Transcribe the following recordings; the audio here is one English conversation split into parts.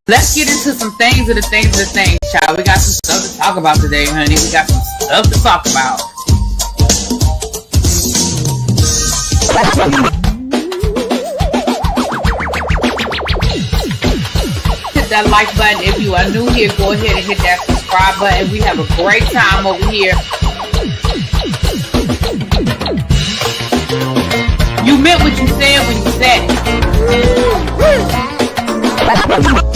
Let's get into some things of the things, child. We got some stuff to talk about today, honey. We got some stuff to talk about. Hit that like button. If you are new here, go ahead and hit that subscribe button. We have a great time over here. You meant what you said when you said it.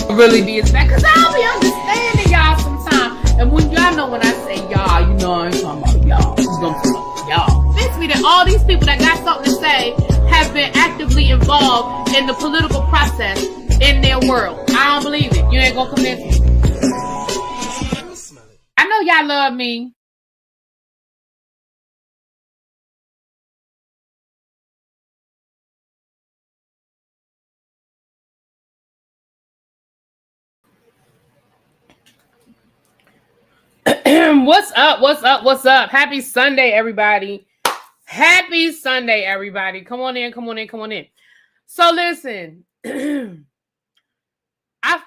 Really be as bad, cause I'll be understanding y'all sometimes. And when y'all know when I say y'all, you know I ain't talking about y'all. I'm talking about y'all. Fits me that all these people that got something to say have been actively involved in the political process in their world. I don't believe it. You ain't gonna convince me. I know y'all love me. What's up? Happy Sunday, everybody. Happy Sunday, everybody. Come on in. So listen, I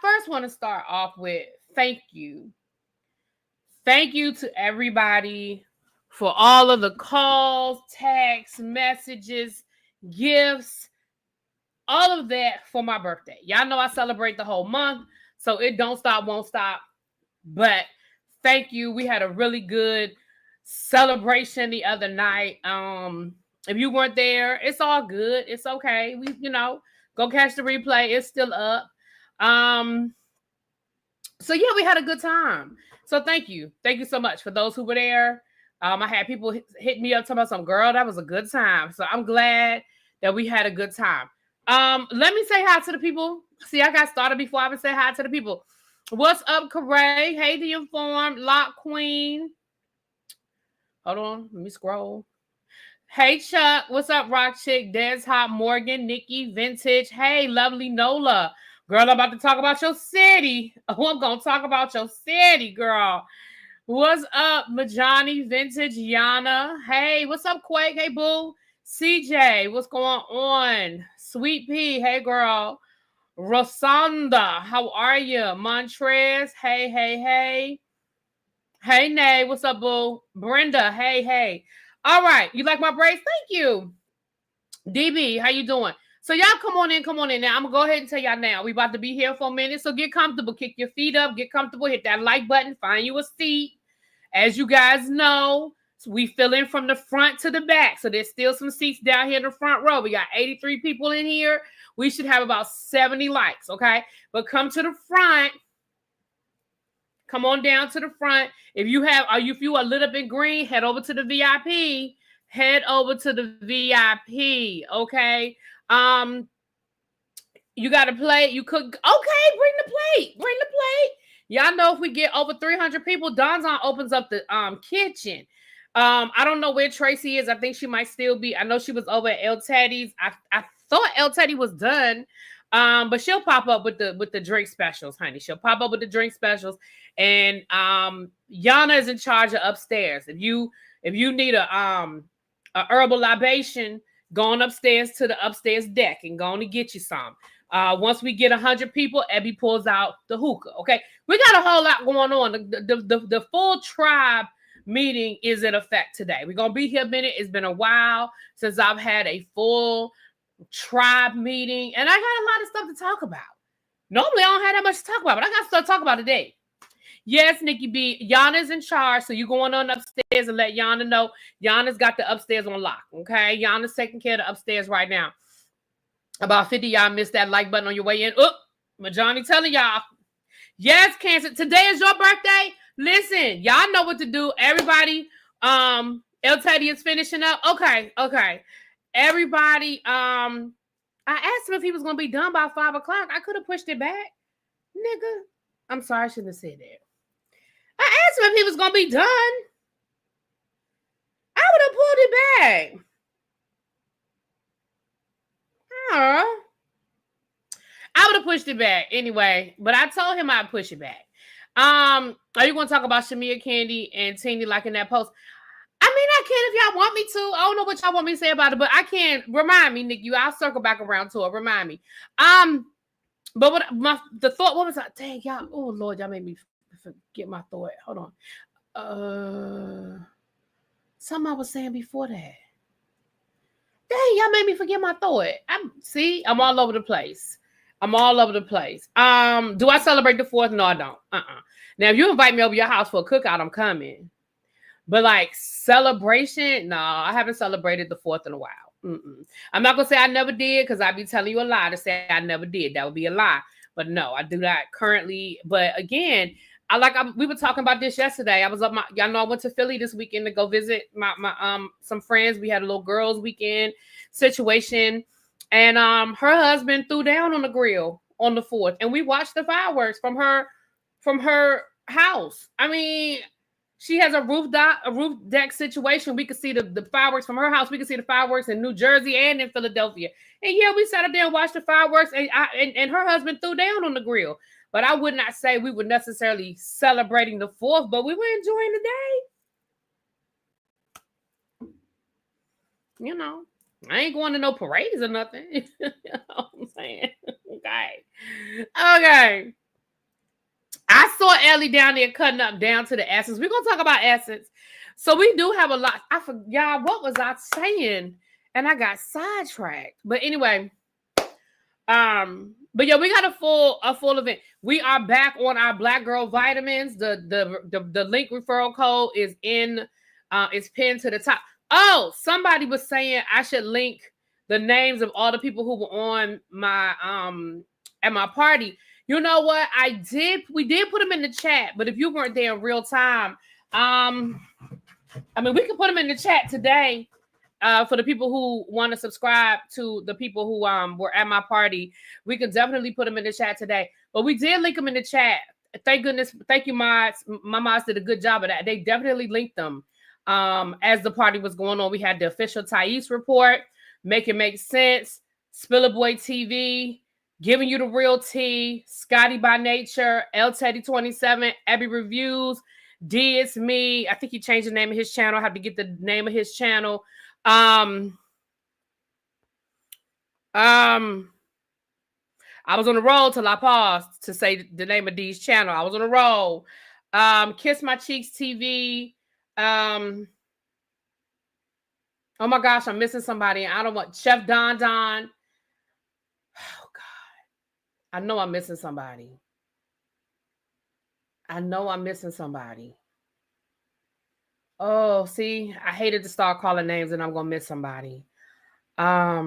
first want to start off with thank you. Thank you to everybody for all of the calls, texts, messages, gifts, all of that for my birthday. Y'all know I celebrate the whole month, so it don't stop, won't stop. But thank you. We had a really good celebration the other night. If you weren't there, it's all good. It's okay. We, go catch the replay. It's still up. So yeah, we had a good time. So thank you. Thank you so much for those who were there. I had people hit me up talking about some girl. That was a good time. So I'm glad that we had a good time. Let me say hi to the people. See, I got started before I even say hi to the people. What's up, Corey? Hey, the Informed, Lock Queen. Hold on, let me scroll. Hey, Chuck. What's up, Rock Chick? Des Hot, Morgan, Nikki, Vintage. Hey, lovely Nola. Girl, I'm about to talk about your city. Oh, I'm going to talk about your city, girl. What's up, Majani, Vintage, Yana? Hey, what's up, Quake? Hey, boo. CJ, what's going on? Sweet Pea, hey, girl. Rosanda, how are you? Montrez, hey. Hey, Nay, what's up, boo? Brenda, hey. All right, you like my braids? Thank you. DB, how you doing? So y'all come on in. Now, I'm going to go ahead and tell y'all now. We about to be here for a minute, so get comfortable. Kick your feet up. Get comfortable. Hit that like button. Find you a seat. As you guys know, we fill in from the front to the back. So there's still some seats down here in the front row. We got 83 people in here. We should have about 70 likes, okay? But come to the front. Come on down to the front. If you are lit up in green, head over to the VIP. Head over to the VIP, okay? You got to play. You could, okay, bring the plate. Y'all know if we get over 300 people, Donzon opens up the kitchen. I don't know where Tracy is. I think she might still be. I know she was over at El Teddy's. I thought El Teddy was done. But she'll pop up with the drink specials, honey. She'll pop up with the drink specials. And Yana is in charge of upstairs. If you need a herbal libation, go on upstairs to the upstairs deck and go on and get you some. Once we get 100 people, Abby pulls out the hookah. Okay, we got a whole lot going on. The full tribe meeting is in effect today. We're gonna be here a minute. It's been a while since I've had a full tribe meeting, and I got a lot of stuff to talk about. Normally, I don't have that much to talk about, but I got stuff to talk about today. Yes, Nikki B. Yana's in charge, so you going on upstairs and let Yana know. Yana's got the upstairs on lock, okay? Yana's taking care of the upstairs right now. About 50 y'all missed that like button on your way in. Oh, Majani telling y'all. Yes, Cancer. Today is your birthday. Listen, y'all know what to do. Everybody, El Teddy is finishing up. Okay. Everybody, I asked him if he was going to be done by 5 o'clock. I could have pushed it back. Nigga. I'm sorry, I shouldn't have said that. I asked him if he was going to be done. I would have pulled it back. I would have pushed it back anyway, but I told him I'd push it back. Are you going to talk about Shamia Candy and Teeny like in that post? I mean, I can if y'all want me to. I don't know what y'all want me to say about it, but I can. Remind me, Nick. I'll circle back around to it. Remind me. But the thought, what was I? Dang, y'all. Oh Lord, y'all made me forget my thought. Hold on. Something I was saying before that. Dang, y'all made me forget my thought. I'm all over the place. I'm all over the place. Do I celebrate the 4th? No, I don't. Now, if you invite me over your house for a cookout, I'm coming. But like celebration, no, I haven't celebrated the 4th in a while. I'm not gonna say I never did because I'd be telling you a lie to say I never did. That would be a lie. But no, I do not currently. But again, we were talking about this yesterday. I was up y'all know I went to Philly this weekend to go visit my some friends. We had a little girls weekend situation, and her husband threw down on the grill on the 4th, and we watched the fireworks from her house. I mean, she has a roof deck situation. We could see the fireworks from her house. We could see the fireworks in New Jersey and in Philadelphia. And yeah, we sat up there and watched the fireworks, and her husband threw down on the grill. But I would not say we were necessarily celebrating the 4th, but we were enjoying the day. You know, I ain't going to no parades or nothing. You know what I'm saying? Okay. I saw Ellie down there cutting up down to the essence. We're going to talk about essence. So we do have a lot. Y'all, what was I saying? And I got sidetracked. But anyway, but yeah, we got a full event. We are back on our Black Girl Vitamins. The link referral code is it's pinned to the top. Oh, somebody was saying I should link the names of all the people who were on my at my party. You know what? We did put them in the chat, but if you weren't there in real time, I mean, we can put them in the chat today. For the people who want to subscribe to the people who were at my party, we can definitely put them in the chat today. But we did link them in the chat. Thank goodness. Thank you, mods. My mods did a good job of that. They definitely linked them as the party was going on. We had the official Thais report, Make It Make Sense, Spiller Boy TV, Giving You the Real Tea, Scotty by Nature, L Teddy 27, Abby Reviews, D It's Me. I think he changed the name of his channel. I have to get the name of his channel. I was on the roll till I paused to say the name of D's channel. I was on the roll. Kiss My Cheeks TV. Oh my gosh, I'm missing somebody. I don't want Chef Don. Oh God. I know I'm missing somebody. Oh, see, I hated to start calling names and I'm gonna miss somebody. I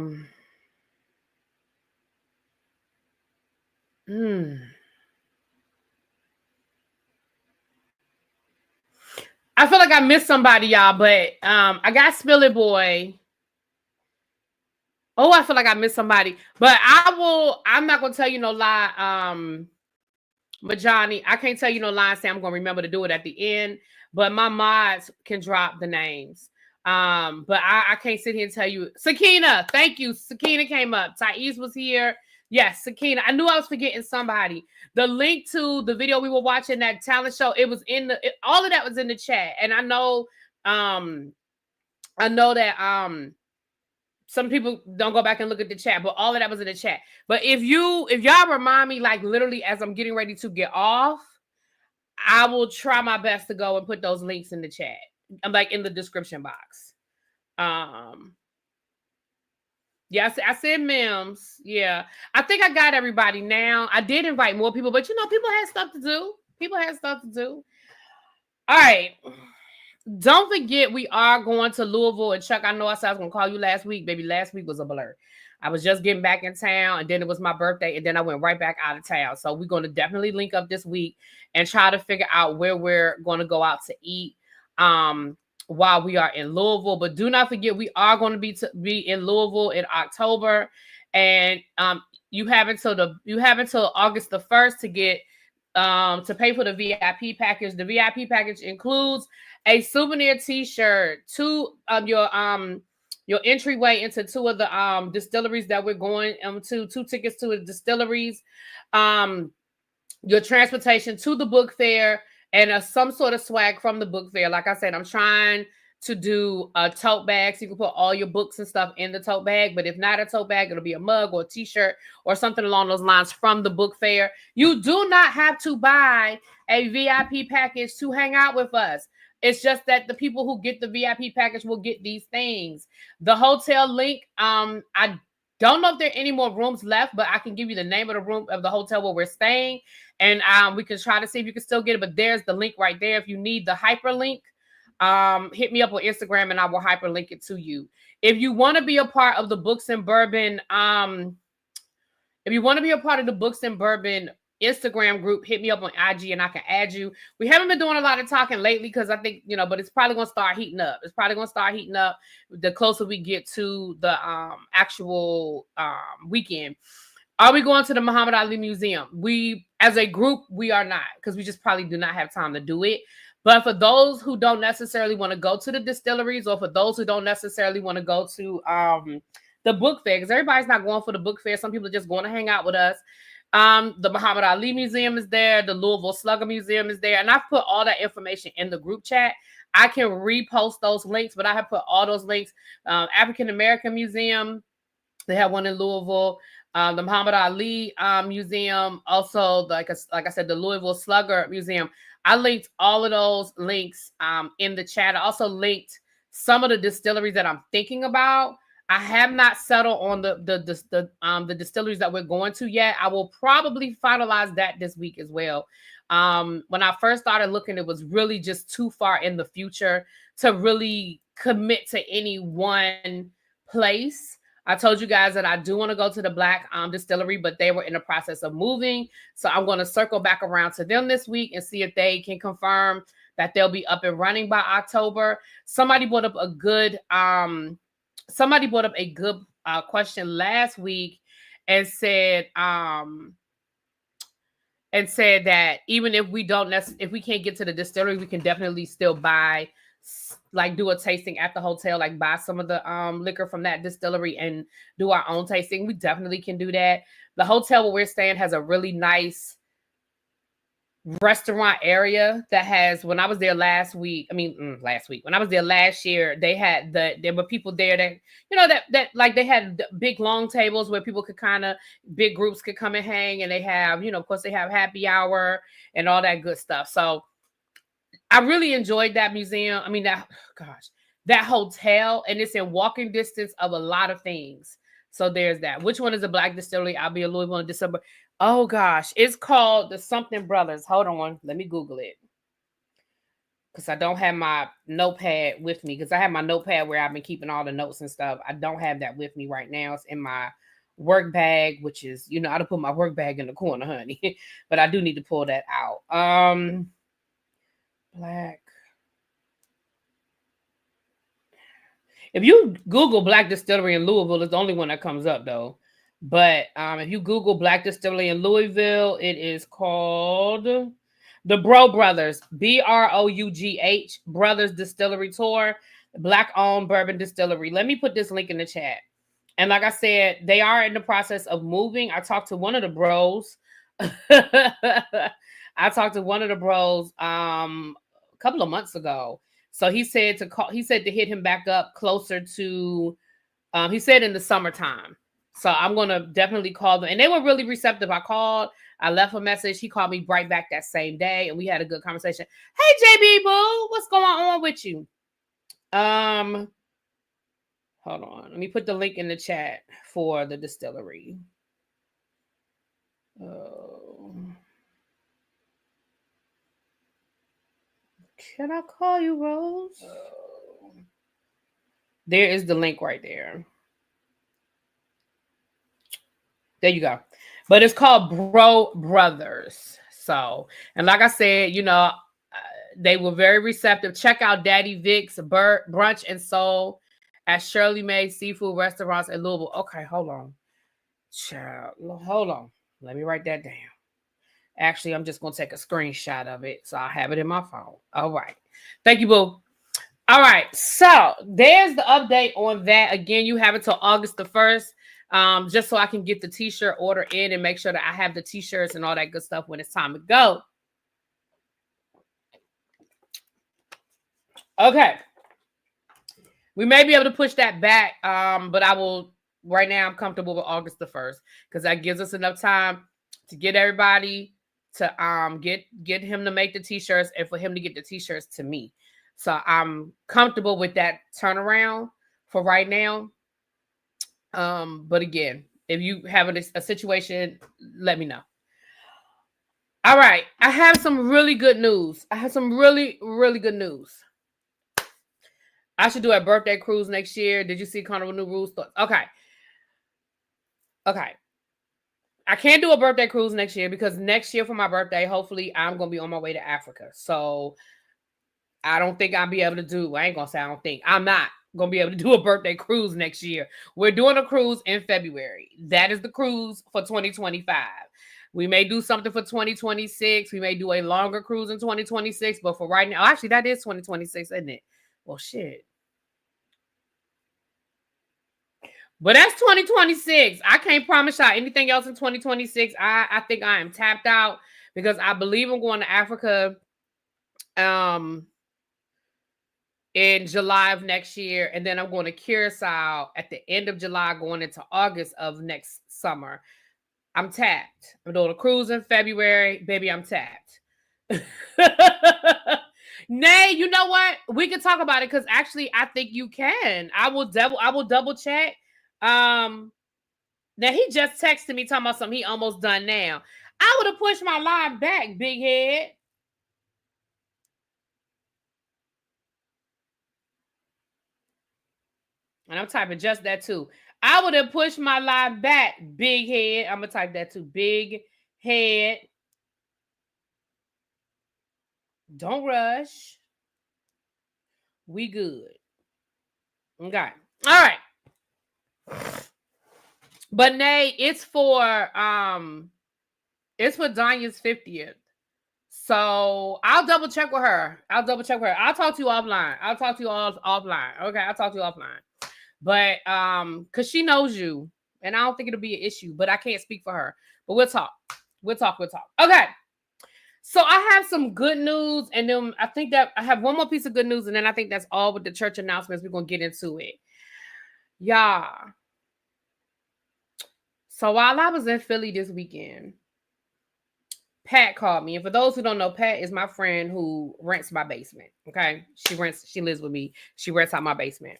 feel like I missed somebody, y'all, but I got Spiller Boy. Oh, I feel like I missed somebody, but I'm not gonna tell you no lie. Majani, I can't tell you no lie and say I'm gonna remember to do it at the end, but my mods can drop the names. But I can't sit here and tell you. Sakina, thank you. Sakina came up. Thais was here. Yes, Sakina. I knew I was forgetting somebody. The link to the video we were watching, that talent show, it was all of that was in the chat. And I know that some people don't go back and look at the chat, but all of that was in the chat. But if y'all remind me, like literally as I'm getting ready to get off, I will try my best to go and put those links in the chat. I'm like in the description box. Yeah, I said memes. Yeah, I think I got everybody now. I did invite more people, but people had stuff to do. All right. Don't forget, we are going to Louisville. And Chuck, I know I said I was going to call you last week. Baby, last week was a blur. I was just getting back in town, and then it was my birthday, and then I went right back out of town. So we're going to definitely link up this week and try to figure out where we're going to go out to eat while we are in Louisville. But do not forget, we are going to be in Louisville in October, and you have until August the 1st to get to pay for the VIP package. The VIP package includes a souvenir T-shirt, your entryway into two of the distilleries that we're going to, 2 tickets to the distilleries, your transportation to the book fair, and some sort of swag from the book fair. Like I said, I'm trying to do tote bags. You can put all your books and stuff in the tote bag, but if not a tote bag, it'll be a mug or a t-shirt or something along those lines from the book fair. You do not have to buy a VIP package to hang out with us. It's just that the people who get the VIP package will get these things. The hotel link, I don't know if there are any more rooms left, but I can give you the name of the room of the hotel where we're staying, and we can try to see if you can still get it. But there's the link right there. If you need the hyperlink, hit me up on Instagram and I will hyperlink it to you. If you want to be a part of the Books and Bourbon, Instagram group, hit me up on IG and I can add you. We haven't been doing a lot of talking lately because I think, but it's probably going to start heating up. It's probably going to start heating up the closer we get to the actual weekend. Are we going to the Muhammad Ali Museum? We, as a group, we are not, because we just probably do not have time to do it. But for those who don't necessarily want to go to the distilleries, or for those who don't necessarily want to go to the book fair, because everybody's not going for the book fair. Some people are just going to hang out with us. The Muhammad Ali Museum is there. The Louisville Slugger Museum is there. And I've put all that information in the group chat. I can repost those links, but I have put all those links. African American Museum, they have one in Louisville. The Muhammad Ali Museum, also, like I said, the Louisville Slugger Museum. I linked all of those links in the chat. I also linked some of the distilleries that I'm thinking about. I have not settled on the distilleries that we're going to yet. I will probably finalize that this week as well. When I first started looking, it was really just too far in the future to really commit to any one place. I told you guys that I do want to go to the Black distillery, but they were in the process of moving. So I'm going to circle back around to them this week and see if they can confirm that they'll be up and running by October. Somebody brought up a good question last week and said that even if we can't get to the distillery, we can definitely still buy, like, do a tasting at the hotel, like buy some of the liquor from that distillery and do our own tasting. We definitely can do that. The hotel where we're staying has a really nice restaurant area that has, when I was there when I was there last year, there were people there that like they had big long tables where people could big groups could come and hang, and they have, of course they have happy hour and all that good stuff. So I really enjoyed that museum. That hotel, and it's in walking distance of a lot of things. So there's that. Which one is a Black distillery? I'll be in Louisville in December. Oh gosh, it's called the something brothers. Hold on, let me Google it, because I don't have my notepad with me, because I have my notepad where I've been keeping all the notes and stuff. I don't have that with me right now. It's in my work bag, which is, I don't put my work bag in the corner, honey. But I do need to pull that out. Black. If you Google Black distillery in Louisville, it's the only one that comes up though. But if you Google Black distillery in Louisville, it is called the Bro Brothers, BROUGH Brothers Distillery Tour, Black owned bourbon distillery. Let me put this link in the chat. And like I said, they are in the process of moving. I talked to one of the bros. A couple of months ago. So he said to hit him back up closer to, he said in the summertime. So I'm going to definitely call them. And they were really receptive. I called, I left a message. He called me right back that same day, and we had a good conversation. Hey, JB Boo, what's going on with you? Hold on. Let me put the link in the chat for the distillery. Can I call you, Rose? There is the link right there. There you go. But it's called Bro Brothers. So, and like I said, they were very receptive. Check out Daddy Vic's Brunch and Soul at Shirley Mae Seafood Restaurants in Louisville. Okay, hold on. Child, hold on. Let me write that down. Actually, I'm just going to take a screenshot of it, so I have it in my phone. All right. Thank you, boo. All right. So there's the update on that. Again, you have until August the 1st, just so I can get the t-shirt order in and make sure that I have the t-shirts and all that good stuff when it's time to go. Okay. We may be able to push that back, but I will. Right now, I'm comfortable with August the 1st because that gives us enough time to get everybody to get him to make the t-shirts and for him to get the t-shirts to me. So I'm comfortable with that turnaround for right now. But again, if you have a situation, let me know. All right, I have some really good news. I have some really, really good news. I should do a birthday cruise next year. Did you see Carnival new rules? Okay. I can't do a birthday cruise next year because next year for my birthday, hopefully I'm going to be on my way to Africa. So I don't think I'll be able to do, I ain't going to say I don't think. I'm not going to be able to do a birthday cruise next year. We're doing a cruise in February. That is the cruise for 2025. We may do something for 2026. We may do a longer cruise in 2026. But for right now, actually, that is 2026, isn't it? Well, shit. But that's 2026. I can't promise y'all anything else in 2026. I think I am tapped out because I believe I'm going to Africa in July of next year. And then I'm going to Curacao at the end of July, going into August of next summer. I'm tapped. I'm doing a cruise in February. Baby, I'm tapped. Nay, you know what? We can talk about it because actually I think you can. I will double check. Now he just texted me talking about something he almost done now. I would have pushed my line back, big head. And I'm typing just that too. I would have pushed my line back, big head. I'm gonna type that too, big head. Don't rush. We good. Okay. All right. But Nay, it's for Danya's 50th. So I'll double check with her. I'll talk to you offline. I'll talk to you all offline. Okay, I'll talk to you offline. But because she knows you, and I don't think it'll be an issue, but I can't speak for her. But we'll talk. Okay. So I have some good news, and then I think that I have one more piece of good news, and then I think that's all with the church announcements. We're gonna get into it. Yeah. So while I was in Philly this weekend, Pat called me. And for those who don't know, Pat is my friend who rents my basement. Okay. She lives with me. She rents out my basement.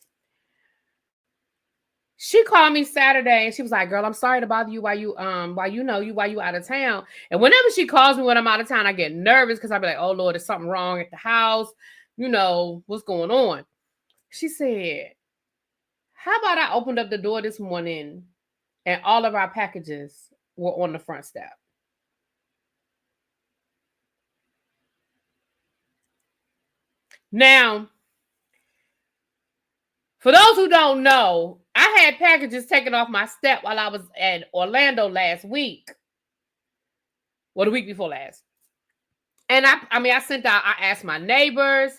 She called me Saturday and she was like, girl, I'm sorry to bother you while you out of town. And whenever she calls me when I'm out of town, I get nervous because I'll be like, oh Lord, there's something wrong at the house. You know, what's going on? She said, how about I opened up the door this morning and all of our packages were on the front step? Now, for those who don't know, I had packages taken off my step while I was at Orlando last week. Well, the week before last. And I sent out, I asked my neighbors.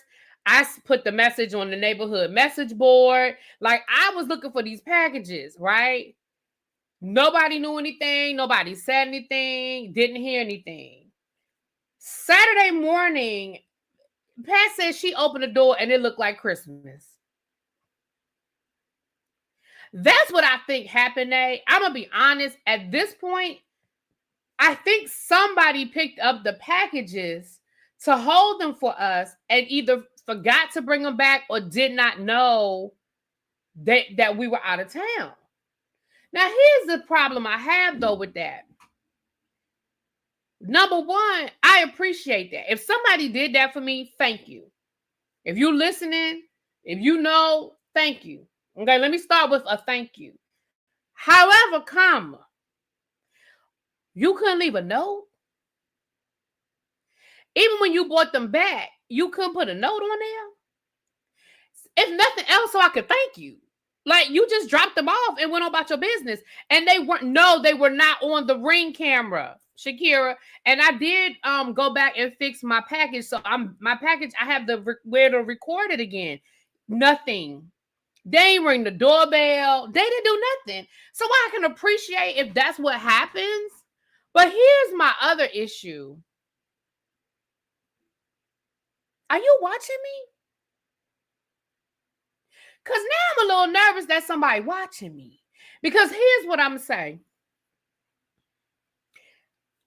I put the message on the neighborhood message board. Like, I was looking for these packages, right? Nobody knew anything. Nobody said anything. Didn't hear anything. Saturday morning, Pat said she opened the door and it looked like Christmas. That's what I think happened, I'm going to be honest. At this point, I think somebody picked up the packages to hold them for us and either forgot to bring them back or did not know that we were out of town. Now, here's the problem I have, though, with that. Number one, I appreciate that. If somebody did that for me, thank you. If you're listening, if you know, thank you. Okay, let me start with a thank you. However, you couldn't leave a note. Even when you brought them back, you couldn't put a note on there. If nothing else, so I could thank you. Like, you just dropped them off and went on about your business. And they were not on the Ring camera, Shakira. And I did go back and fix my package. So I have where to record it again. Nothing. They ain't ring the doorbell. They didn't do nothing. So I can appreciate if that's what happens. But here's my other issue. Are you watching me? Because now I'm a little nervous that somebody watching me. Because here's what I'm saying.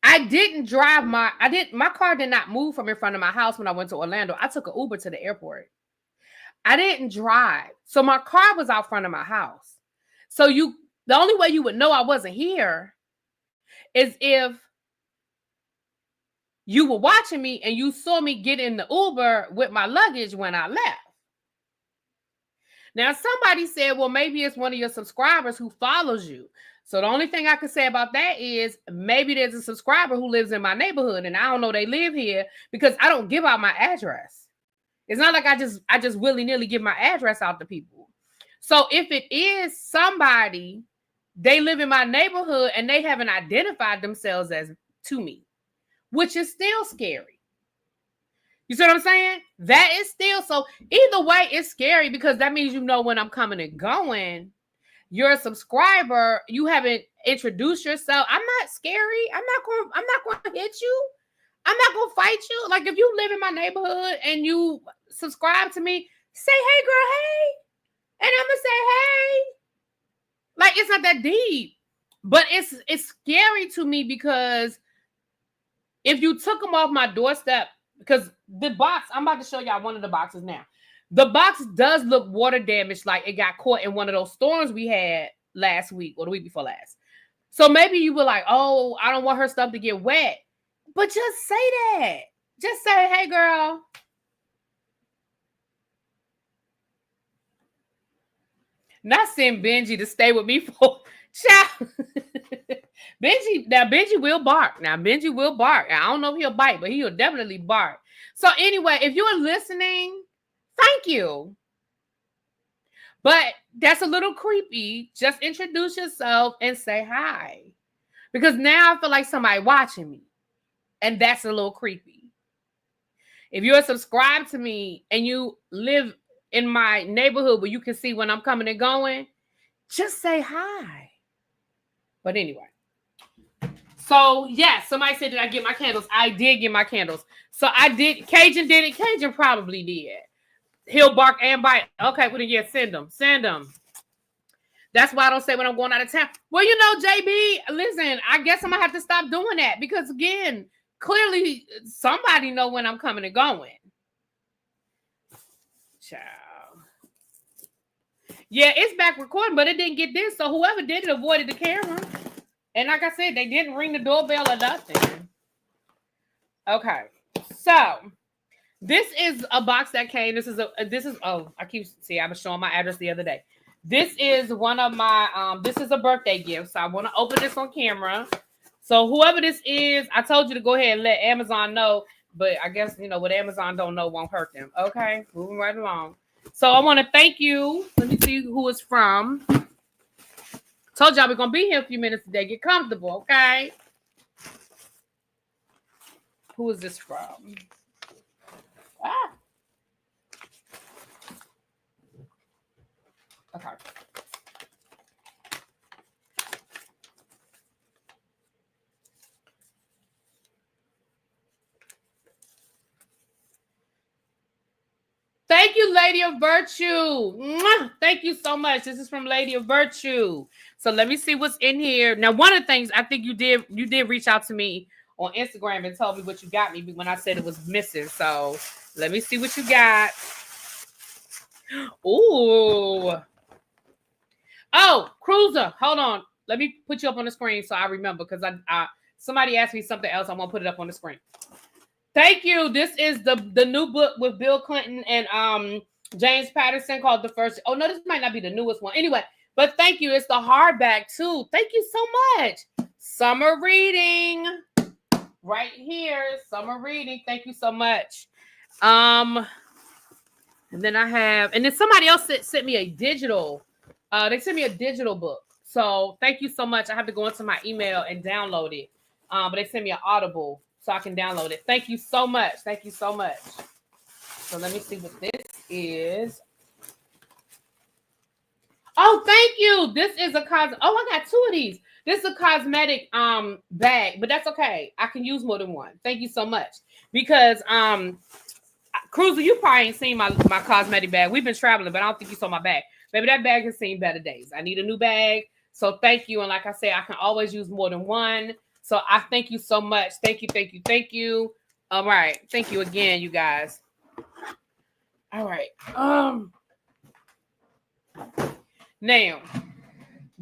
My car did not move from in front of my house when I went to Orlando. I took an Uber to the airport. I didn't drive. So my car was out front of my house. So the only way you would know I wasn't here is if you were watching me and you saw me get in the Uber with my luggage when I left. Now, somebody said, well, maybe it's one of your subscribers who follows you. So the only thing I can say about that is maybe there's a subscriber who lives in my neighborhood and I don't know they live here because I don't give out my address. It's not like I just willy-nilly give my address out to people. So if it is somebody, they live in my neighborhood and they haven't identified themselves as to me, which is still scary. You see what I'm saying? That is still, so either way, it's scary because that means you know when I'm coming and going. You're a subscriber. You haven't introduced yourself. I'm not scary. I'm not going to hit you. I'm not going to fight you. Like if you live in my neighborhood and you subscribe to me, say, hey, girl, hey. And I'm going to say, hey. Like it's not that deep. But it's scary to me because if you took them off my doorstep, because the box, I'm about to show y'all one of the boxes now. The box does look water damaged, like it got caught in one of those storms we had last week or the week before last. So maybe you were like, oh, I don't want her stuff to get wet. But just say that. Just say, hey, girl. Not send Benji to stay with me for child. Benji will bark. Now, Benji will bark. I don't know if he'll bite, but he'll definitely bark. So anyway, if you're listening, thank you. But that's a little creepy. Just introduce yourself and say hi. Because now I feel like somebody watching me. And that's a little creepy. If you're subscribed to me and you live in my neighborhood where you can see when I'm coming and going, just say hi. But anyway. So, yes, somebody said, did I get my candles? I did get my candles. So, I did. Cajun did it. Cajun probably did. He'll bark and bite. Okay, well, then, yeah, send them. Send them. That's why I don't say when I'm going out of town. Well, you know, JB, listen, I guess I'm going to have to stop doing that. Because, again, clearly somebody know when I'm coming and going. Child. Yeah, it's back recording, but it didn't get this. So, whoever did it avoided the camera. And like I said, they didn't ring the doorbell or nothing. Okay. So, this is a box that came. I was showing my address the other day. This is one of my, this is a birthday gift. So, I want to open this on camera. So, whoever this is, I told you to go ahead and let Amazon know. But I guess, you know, what Amazon don't know won't hurt them. Okay. Moving right along. So, I want to thank you. Let me see who it's from. Told y'all we're going to be here a few minutes today. Get comfortable, okay? Who is this from? Okay. Thank you, Lady of Virtue. Mwah! Thank you so much. This is from Lady of Virtue. So let me see what's in here. Now, one of the things I think you did reach out to me on Instagram and told me what you got me when I said it was missing. So let me see what you got. Ooh. Oh, Cruiser. Hold on. Let me put you up on the screen so I remember because I somebody asked me something else. I want to put it up on the screen. Thank you. This is the new book with Bill Clinton and James Patterson called The First. Oh, no, this might not be the newest one. Anyway, but thank you. It's the hardback, too. Thank you so much. Summer reading. Right here. Summer reading. Thank you so much. And then I have, and then somebody else sent me a digital. They sent me a digital book. So thank you so much. I have to go into my email and download it. But they sent me an Audible. So I can download it. Thank you so much. Thank you so much. So let me see what this is. Oh, thank you. This is a I got two of these. This is a cosmetic bag, but that's okay. I can use more than one. Thank you so much. Because Cruiser, you probably ain't seen my cosmetic bag. We've been traveling, but I don't think you saw my bag. Maybe that bag has seen better days. I need a new bag. So thank you. And like I said, I can always use more than one. So I thank you so much. Thank you. All right. Thank you again, you guys. All right. Now,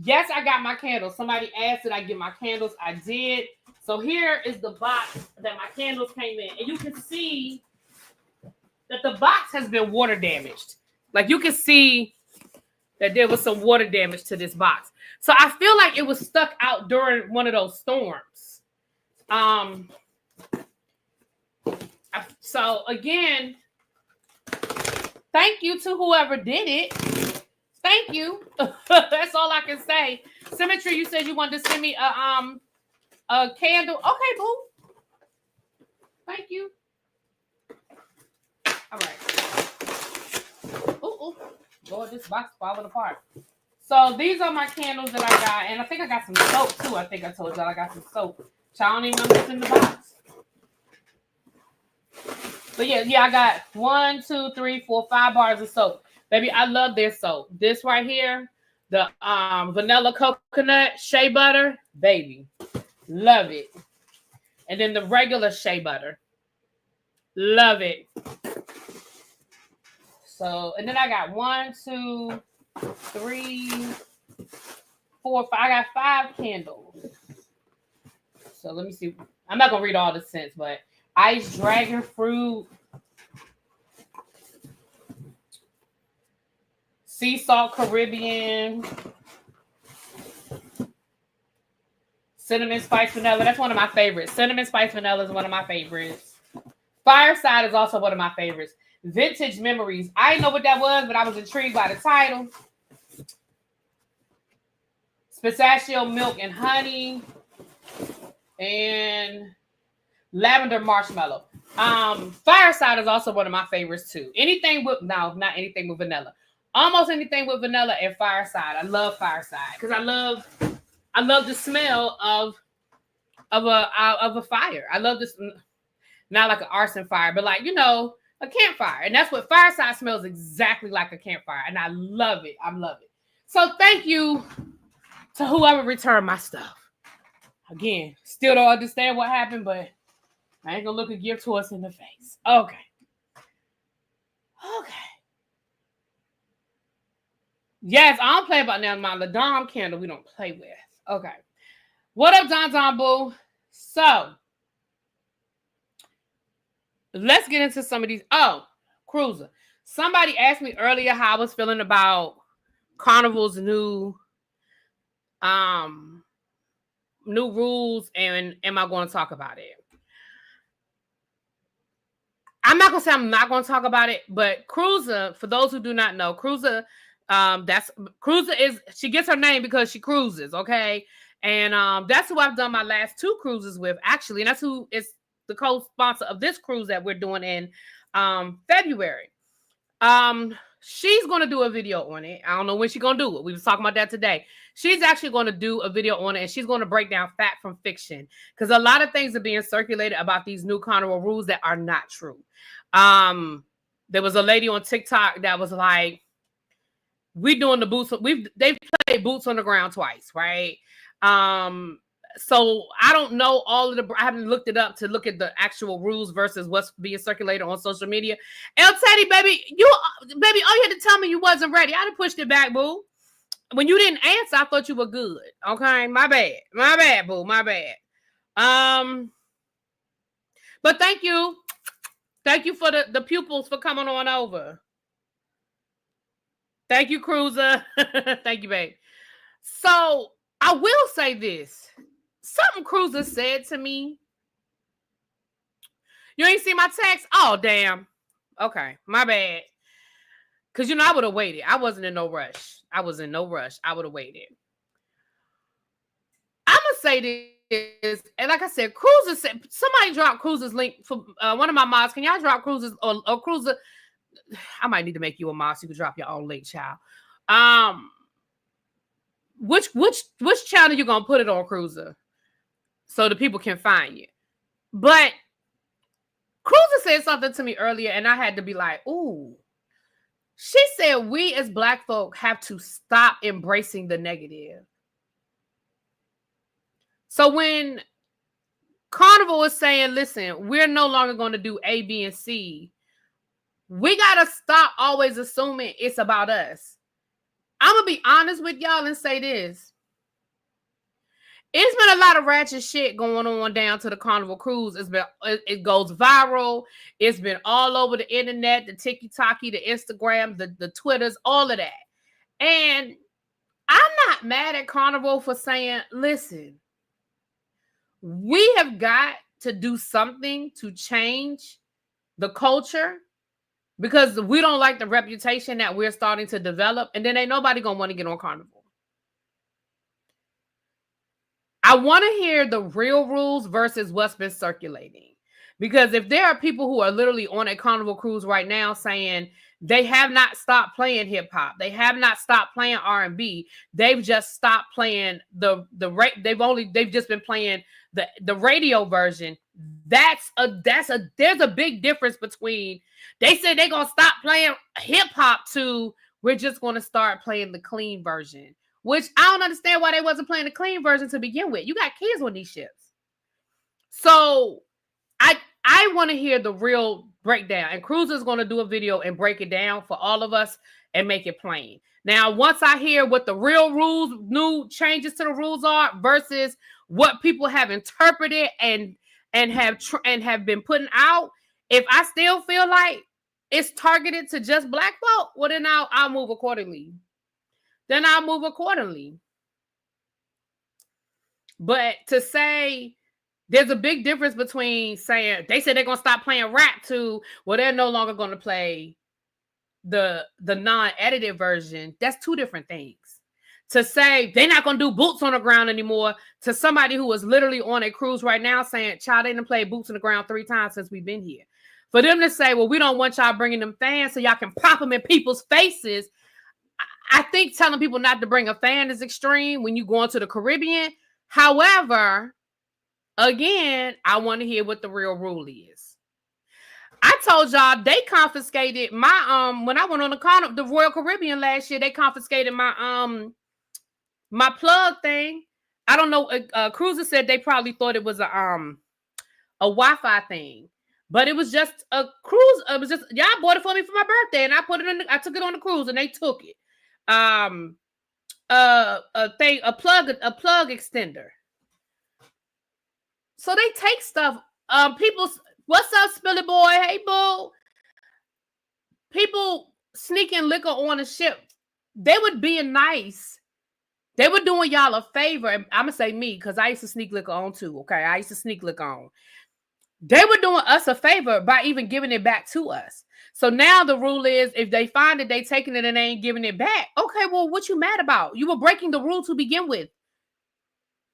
yes, I got my candles. Somebody asked did I get my candles. I did. So here is the box that my candles came in. And you can see that the box has been water damaged. Like you can see that there was some water damage to this box. So I feel like it was stuck out during one of those storms. So again, thank you to whoever did it. Thank you. That's all I can say. Symmetry, you said you wanted to send me a candle. Okay, boo. Thank you. All right. Ooh. Lord, this box falling apart. So these are my candles that I got. And I think I got some soap too. I think I told y'all I got some soap. Y'all don't even know what's in the box. But yeah, I got 1, 2, 3, 4, 5 bars of soap. Baby, I love this soap. This right here, the vanilla coconut shea butter. Baby, love it. And then the regular shea butter. Love it. So, and then I got 1, 2, 3, 4, 5. I got 5 candles. So let me see. I'm not going to read all the scents, but Ice Dragon Fruit, Sea Salt Caribbean, Cinnamon Spice Vanilla. That's one of my favorites. Cinnamon Spice Vanilla is one of my favorites. Fireside is also one of my favorites. Vintage Memories. I didn't know what that was, but I was intrigued by the title. Pistachio Milk and Honey. And Lavender Marshmallow. Fireside is also one of my favorites too. Anything with, no, not anything with vanilla. Almost anything with vanilla and Fireside. I love Fireside because I love the smell of a fire. I love this, not like an arson fire, but like, you know, a campfire. And that's what Fireside smells exactly like, a campfire. And I love it. I love it. So thank you to whoever returned my stuff. Again, still don't understand what happened, but I ain't gonna look a gift to us in the face. Okay. Yes, I don't play about now. My Ladom candle we don't play with. Okay. What up, Don Boo? So let's get into some of these. Oh, Cruiser. Somebody asked me earlier how I was feeling about Carnival's new rules, and am I going to talk about it? I'm not going to say I'm not going to talk about it, but Cruiser, for those who do not know, Cruiser, she gets her name because she cruises, okay? And that's who I've done my last 2 cruises with, actually, and that's who is the co-sponsor of this cruise that we're doing in February. She's going to do a video on it. I don't know when she's going to do it. We was talking about that today. She's actually going to do a video on it, and she's going to break down fact from fiction, because a lot of things are being circulated about these new Carnival rules that are not true. There was a lady on TikTok that was like, they've played boots on the ground twice, right? So I don't know I haven't looked it up to look at the actual rules versus what's being circulated on social media. El Teddy, baby, all you had to tell me you wasn't ready. I'd have pushed it back, boo. When you didn't answer, I thought you were good. Okay, my bad, boo, my bad. But thank you for the pupils for coming on over. Thank you, Cruiser. Thank you, babe. So I will say this. Something Cruiser said to me. You ain't see my text? Oh, damn. Okay, my bad. Because, I would have waited. I wasn't in no rush. I would have waited. I'm going to say this. And like I said, Cruiser said, somebody dropped Cruiser's link for one of my mods. Can y'all drop Cruiser's or Cruiser? I might need to make you a mod so you can drop your own link, child. Which channel you going to put it on, Cruiser? So the people can find you. But Cruiser said something to me earlier, and I had to be like, ooh. She said we as Black folk have to stop embracing the negative. So when Carnival is saying, listen, we're no longer going to do A, B, and C, we got to stop always assuming it's about us. I'm going to be honest with y'all and say this. It's been a lot of ratchet shit going on down to the Carnival cruise. It goes viral. It's been all over the internet, the TikTok, the Instagram, the Twitters, all of that. And I'm not mad at Carnival for saying, listen, we have got to do something to change the culture because we don't like the reputation that we're starting to develop. And then ain't nobody going to want to get on Carnival. I want to hear the real rules versus what's been circulating. Because if there are people who are literally on a Carnival cruise right now saying they have not stopped playing hip hop, they have not stopped playing R&B, they've just stopped playing they've just been playing the radio version. There's a big difference between they said they're gonna stop playing hip hop to we're just gonna start playing the clean version. Which I don't understand why they wasn't playing the clean version to begin with. You got kids on these ships. So I want to hear the real breakdown. And Cruiser's going to do a video and break it down for all of us and make it plain. Now, once I hear what the real rules, new changes to the rules are versus what people have interpreted and have been putting out, if I still feel like it's targeted to just Black folk, well, then I'll move accordingly. But to say there's a big difference between saying they said they're going to stop playing rap to, well, they're no longer going to play the non-edited version. That's two different things. To say they're not going to do boots on the ground anymore to somebody who is literally on a cruise right now saying, child, they done played boots on the ground 3 times since we've been here. For them to say, well, we don't want y'all bringing them fans so y'all can pop them in people's faces. I think telling people not to bring a fan is extreme when you go into the Caribbean. However, again, I want to hear what the real rule is. I told y'all they confiscated my when I went on the Royal Caribbean last year, they confiscated my my plug thing. I don't know. Cruiser said they probably thought it was a Wi-Fi thing, but it was just a cruise. It was just y'all bought it for me for my birthday, and I took it on the cruise, and they took it. A plug extender. So they take stuff. People, what's up, Spilly Boy? Hey, boo. People sneaking liquor on a ship. They were being nice. They were doing y'all a favor. And I'm gonna say me because I used to sneak liquor on too. Okay, I used to sneak liquor on. They were doing us a favor by even giving it back to us. So now the rule is if they find that they taking it and they ain't giving it back, okay, well, what you mad about? You were breaking the rule to begin with.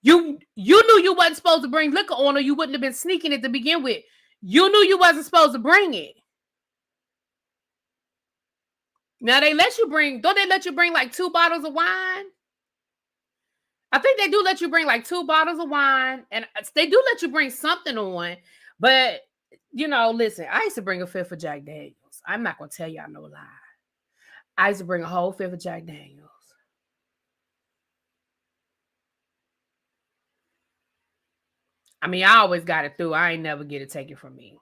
You knew you wasn't supposed to bring liquor on or you wouldn't have been sneaking it to begin with. You knew you wasn't supposed to bring it. Now don't they let you bring like 2 bottles of wine? I think they do let you bring like 2 bottles of wine and they do let you bring something on. But, listen, I used to bring a 5th of Jack Daniels. I'm not going to tell y'all no lie. I used to bring a whole 5th of Jack Daniels. I mean, I always got it through. I ain't never get it taken from me.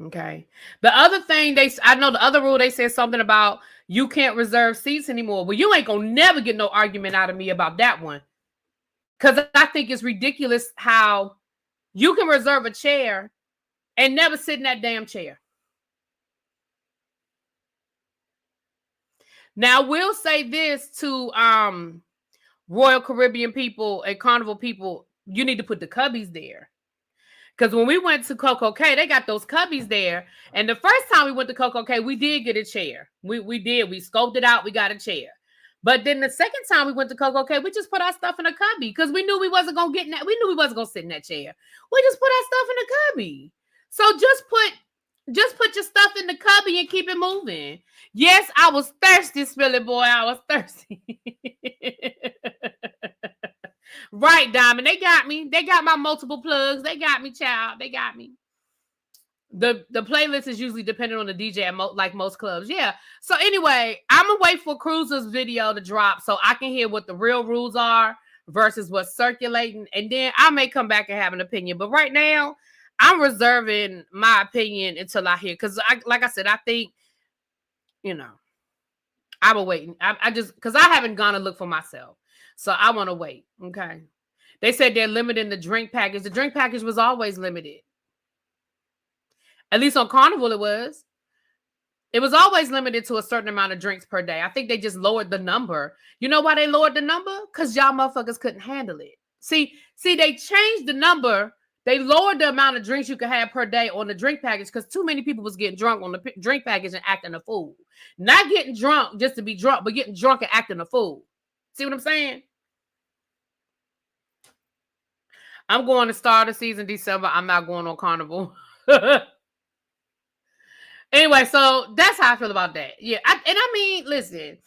Okay. The other thing, I know the other rule, they said something about you can't reserve seats anymore. Well, you ain't going to never get no argument out of me about that one. Because I think it's ridiculous how you can reserve a chair and never sit in that damn chair. Now, we'll say this to Royal Caribbean people and Carnival people, you need to put the cubbies there. Because when we went to Coco Cay, they got those cubbies there. And the first time we went to Coco Cay, we did get a chair. We did. We scoped it out. We got a chair. But then the second time we went to Coco Cay, we just put our stuff in a cubby because we knew we wasn't going to get in that. We knew we wasn't going to sit in that chair. We just put our stuff in the cubby. So just put your stuff in the cubby and keep it moving. Yes, I was thirsty, Spilly Boy. I was thirsty. Right, Diamond. They got me. They got my multiple plugs. They got me, child. They got me. The playlist is usually dependent on the DJ at like most clubs. Yeah. So anyway, I'm gonna wait for Cruz's video to drop so I can hear what the real rules are versus what's circulating, and then I may come back and have an opinion. But right now, I'm reserving my opinion until I hear, because like I said, I think, I will wait. I just, because I haven't gone to look for myself, so I want to wait. Okay. They said they're limiting the drink package. The drink package was always limited. At least on Carnival, it was. It was always limited to a certain amount of drinks per day. I think they just lowered the number. You know why they lowered the number? Because y'all motherfuckers couldn't handle it. See, they changed the number. They lowered the amount of drinks you could have per day on the drink package because too many people was getting drunk on the drink package and acting a fool. Not getting drunk just to be drunk, but getting drunk and acting a fool. See what I'm saying? I'm going to start the season December. I'm not going on Carnival. Anyway, so that's how I feel about that. Yeah, I mean, listen,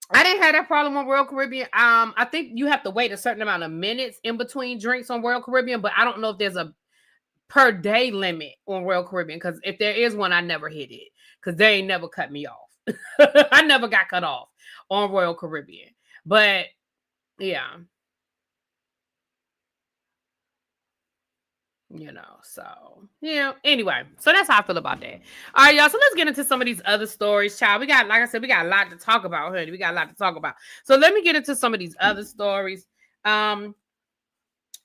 I didn't have that problem on Royal Caribbean. I think you have to wait a certain amount of minutes in between drinks on Royal Caribbean, but I don't know if there's a per day limit on Royal Caribbean, because if there is one, I never hit it because they ain't never cut me off. I never got cut off on Royal Caribbean, but yeah. So yeah. Anyway, so that's how I feel about that. All right, y'all. So let's get into some of these other stories, child. We got, like I said, we got a lot to talk about, honey. We got a lot to talk about. So let me get into some of these other stories. And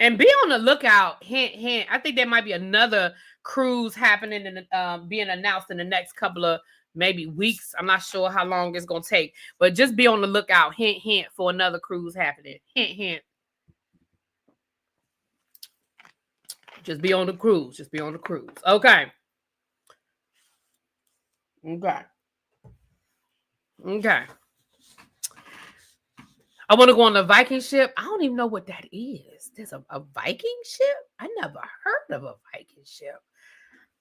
be on the lookout. Hint, hint. I think there might be another cruise happening and being announced in the next couple of maybe weeks. I'm not sure how long it's gonna take, but just be on the lookout. Hint, hint, for another cruise happening. Hint, hint. Just be on the cruise. Just be on the cruise. Okay. Okay. I want to go on the Viking ship. I don't even know what that is. There's a Viking ship? I never heard of a Viking ship.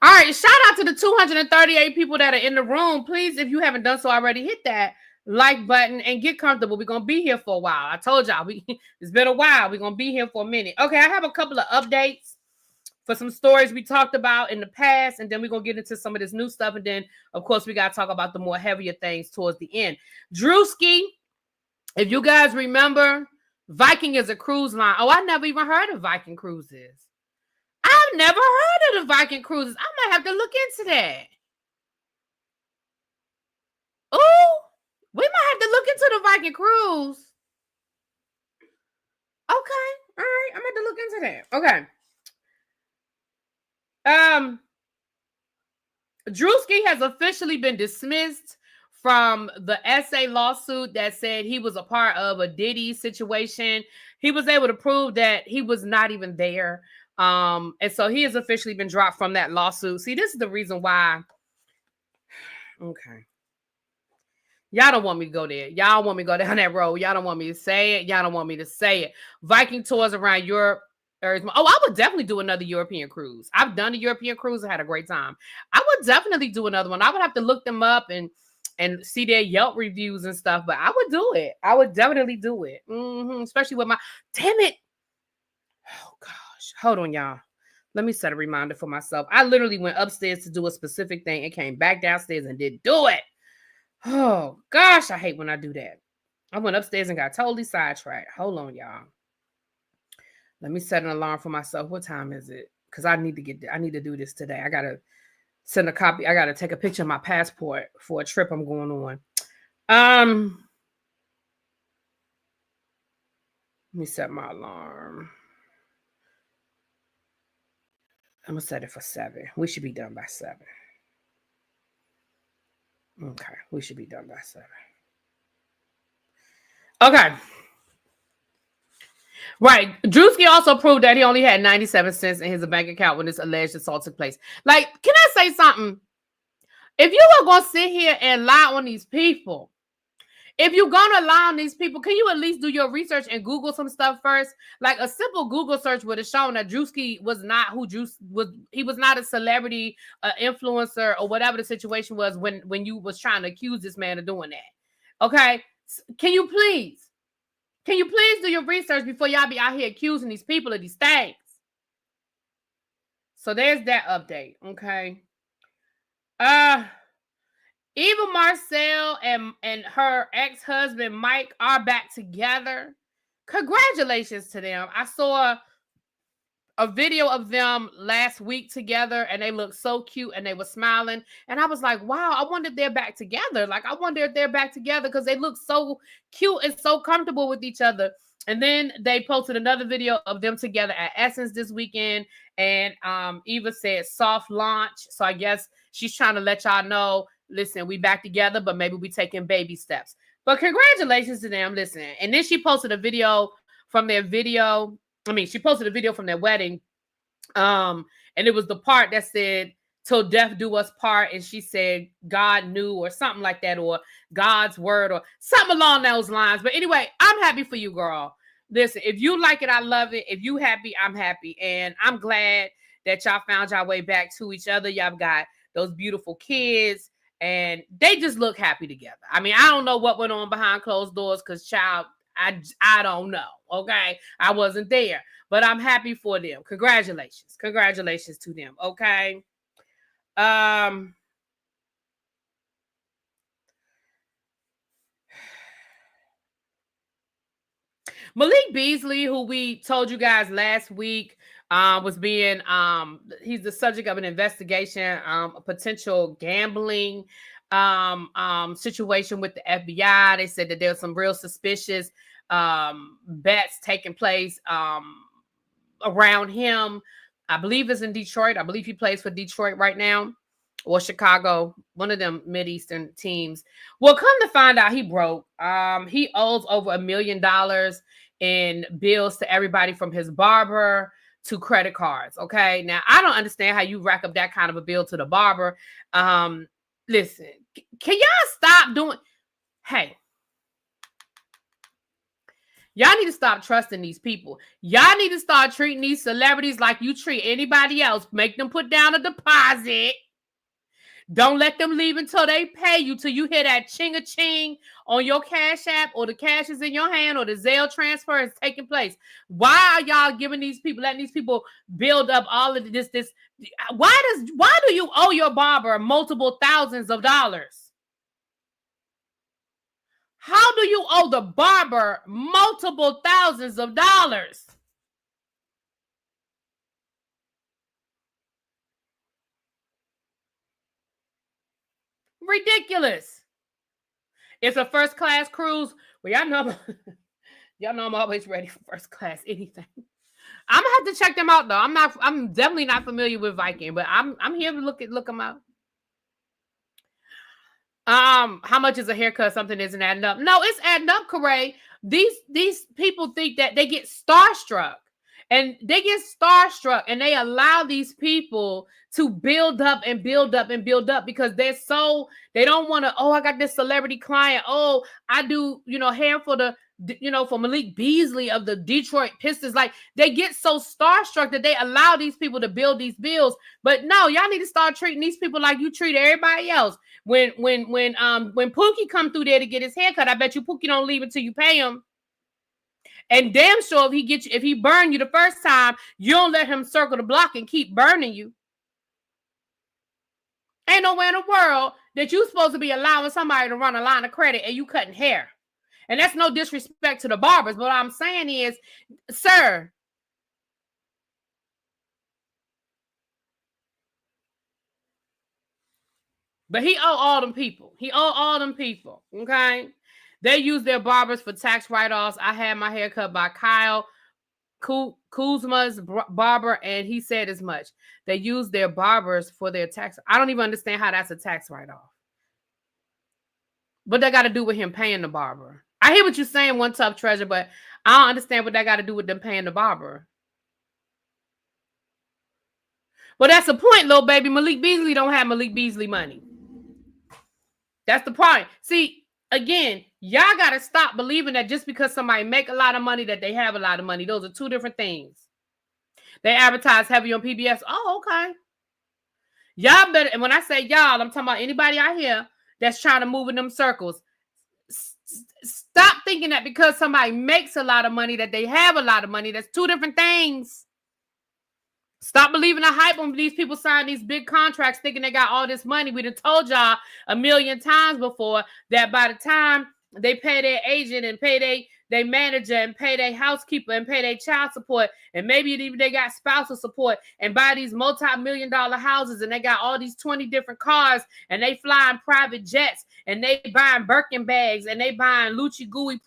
All right. Shout out to the 238 people that are in the room. Please, if you haven't done so already, hit that like button and get comfortable. We're going to be here for a while. I told y'all, it's been a while. We're going to be here for a minute. Okay. I have a couple of updates for some stories we talked about in the past, and then we're going to get into some of this new stuff. And then, of course, we got to talk about the more heavier things towards the end. Drewski, if you guys remember, Viking is a cruise line. Oh, I never even heard of Viking cruises. I've never heard of the Viking cruises. I might have to look into that. Oh, we might have to look into the Viking cruise. Okay. All right. I'm going to look into that. Okay. Drewski has officially been dismissed from the SA lawsuit that said he was a part of a Diddy situation. He was able to prove that he was not even there. And so he has officially been dropped from that lawsuit. See, this is the reason why. Okay. Y'all don't want me to go there. Y'all want me to go down that road. Y'all don't want me to say it. Y'all don't want me to say it. Viking tours around Europe. Oh, I would definitely do another European cruise. I've done a European cruise. I had a great time. I would definitely do another one. I would have to look them up and see their Yelp reviews and stuff, but I would do it. I would definitely do it. Especially with my, damn it. Oh gosh. Hold on, y'all. Let me set a reminder for myself. I literally went upstairs to do a specific thing and came back downstairs and didn't do it. Oh gosh. I hate when I do that. I went upstairs and got totally sidetracked. Hold on, y'all. Let me set an alarm for myself. What time is it? Because I need to do this today. I got to send a copy. I got to take a picture of my passport for a trip I'm going on. Let me set my alarm. I'm going to set it for 7. We should be done by 7. Okay. We should be done by 7. Okay. Right. Drewski also proved that he only had 97 cents in his bank account when this alleged assault took place. Like, can I say something? If you are going to sit here and lie on these people, if you're going to lie on these people, can you at least do your research and Google some stuff first? Like, a simple Google search would have shown that Drewski was not who Drewski was. He was not a celebrity, influencer, or whatever the situation was when you was trying to accuse this man of doing that. Okay? Can you please Can you please do your research before y'all be out here accusing these people of these things? So there's that update, okay? Eva Marcel and her ex-husband Mike are back together. Congratulations to them. I saw a video of them last week together and they looked so cute and they were smiling. And I was like, wow, I wonder if they're back together. Like, I wonder if they're back together because they look so cute and so comfortable with each other. And then they posted another video of them together at Essence this weekend. And Eva said soft launch. So I guess she's trying to let y'all know, listen, we back together, but maybe we taking baby steps. But congratulations to them. Listen. And then she posted a video from their video. She posted a video from their wedding. And it was the part that said, till death do us part. And she said, God knew, or something like that, or God's word, or something along those lines. But anyway, I'm happy for you, girl. Listen, if you like it, I love it. If you happy, I'm happy. And I'm glad that y'all found your way back to each other. Y'all got those beautiful kids. And they just look happy together. I don't know what went on behind closed doors because, child, I don't know. Okay. I wasn't there, but I'm happy for them. Congratulations. Congratulations to them. Okay. Malik Beasley, who we told you guys last week, was being, he's the subject of an investigation, a potential gambling situation with the FBI. They said that there was some real suspicious bets taking place around him. I believe it's in Detroit. I believe he plays for Detroit right now, or Chicago, one of them Mideastern teams. Well, come to find out, he broke. He owes over $1 million in bills to everybody from his barber to credit cards. Okay. Now, I don't understand how you rack up that kind of a bill to the barber. Listen, can y'all stop doing? Hey, y'all need to stop trusting these people. Y'all need to start treating these celebrities like you treat anybody else. Make them put down a deposit. Don't let them leave until they pay you, till you hear that ching-a-ching on your Cash App, or the cash is in your hand, or the Zelle transfer is taking place. Why are y'all giving these people, letting these people build up all of this? Why do you owe your barber multiple thousands of dollars? How do you owe the barber multiple thousands of dollars? Ridiculous. It's a first class cruise. Well, y'all know I'm always ready for first class anything. I'm gonna have to check them out though. I'm definitely not familiar with Viking, but I'm here to look them out. How much is a haircut? Something isn't adding up. No, it's adding up, Corey. These people think that they get starstruck. And they get starstruck and they allow these people to build up and build up and build up because they don't want to, oh, I got this celebrity client. Oh, I do, hair for for Malik Beasley of the Detroit Pistons. Like, they get so starstruck that they allow these people to build these bills. But no, y'all need to start treating these people like you treat everybody else. When Pookie come through there to get his haircut, I bet you Pookie don't leave until you pay him. And damn sure if he burn you the first time, you don't let him circle the block and keep burning you. Ain't nowhere in the world that you're supposed to be allowing somebody to run a line of credit and you cutting hair. And that's no disrespect to the barbers. But what I'm saying is, sir, but he owe all them people. Okay? They use their barbers for tax write-offs. I had my hair cut by Kyle Kuzma's barber, and he said as much. They use their barbers for their tax. I don't even understand how that's a tax write-off. But that got to do with him paying the barber. I hear what you're saying, One Tough Treasure, but I don't understand what that got to do with them paying the barber. But that's the point, little baby. Malik Beasley don't have Malik Beasley money. That's the point. See, again, y'all got to stop believing that just because somebody make a lot of money that they have a lot of money. Those are two different things. They advertise heavy on PBS. Oh, okay. Y'all better, and when I say y'all, I'm talking about anybody out here that's trying to move in them circles. Stop thinking that because somebody makes a lot of money that they have a lot of money. That's two different things. Stop believing the hype when these people sign these big contracts thinking they got all this money. We done told y'all a million times before that by the time they pay their agent and pay their manager and pay their housekeeper and pay their child support, and maybe even they got spousal support and buy these multi-million-dollar houses, and they got all these 20 different cars, and they flying private jets, and they buying Birkin bags, and they buying Louis Gucci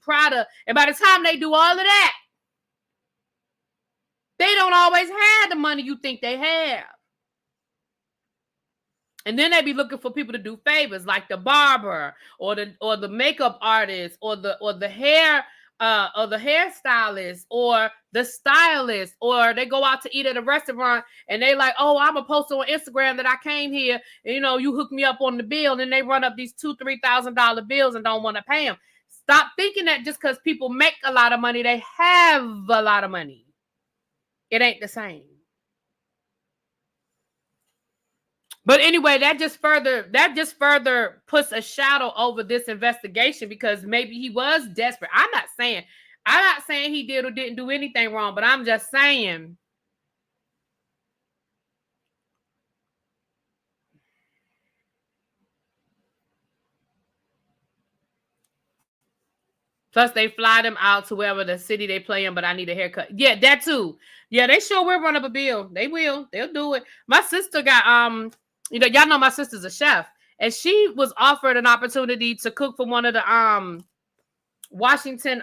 Prada, and by the time they do all of that, they don't always have the money you think they have. And then they be looking for people to do favors, like the barber or the makeup artist or the hair or the hairstylist or the stylist, or they go out to eat at a restaurant and they like, oh, I'm gonna post on Instagram that I came here and you hook me up on the bill, and then they run up these $2,000-$3,000 bills and don't want to pay them. Stop thinking that just because people make a lot of money, they have a lot of money. It ain't the same. But anyway, that just further puts a shadow over this investigation, because maybe he was desperate. I'm not saying he did or didn't do anything wrong, but I'm just saying plus they fly them out to wherever the city they play in, but I need a haircut. Yeah, that too. Yeah, they sure will run up a bill. They will. They'll do it. My sister got y'all know my sister's a chef, and she was offered an opportunity to cook for one of the Washington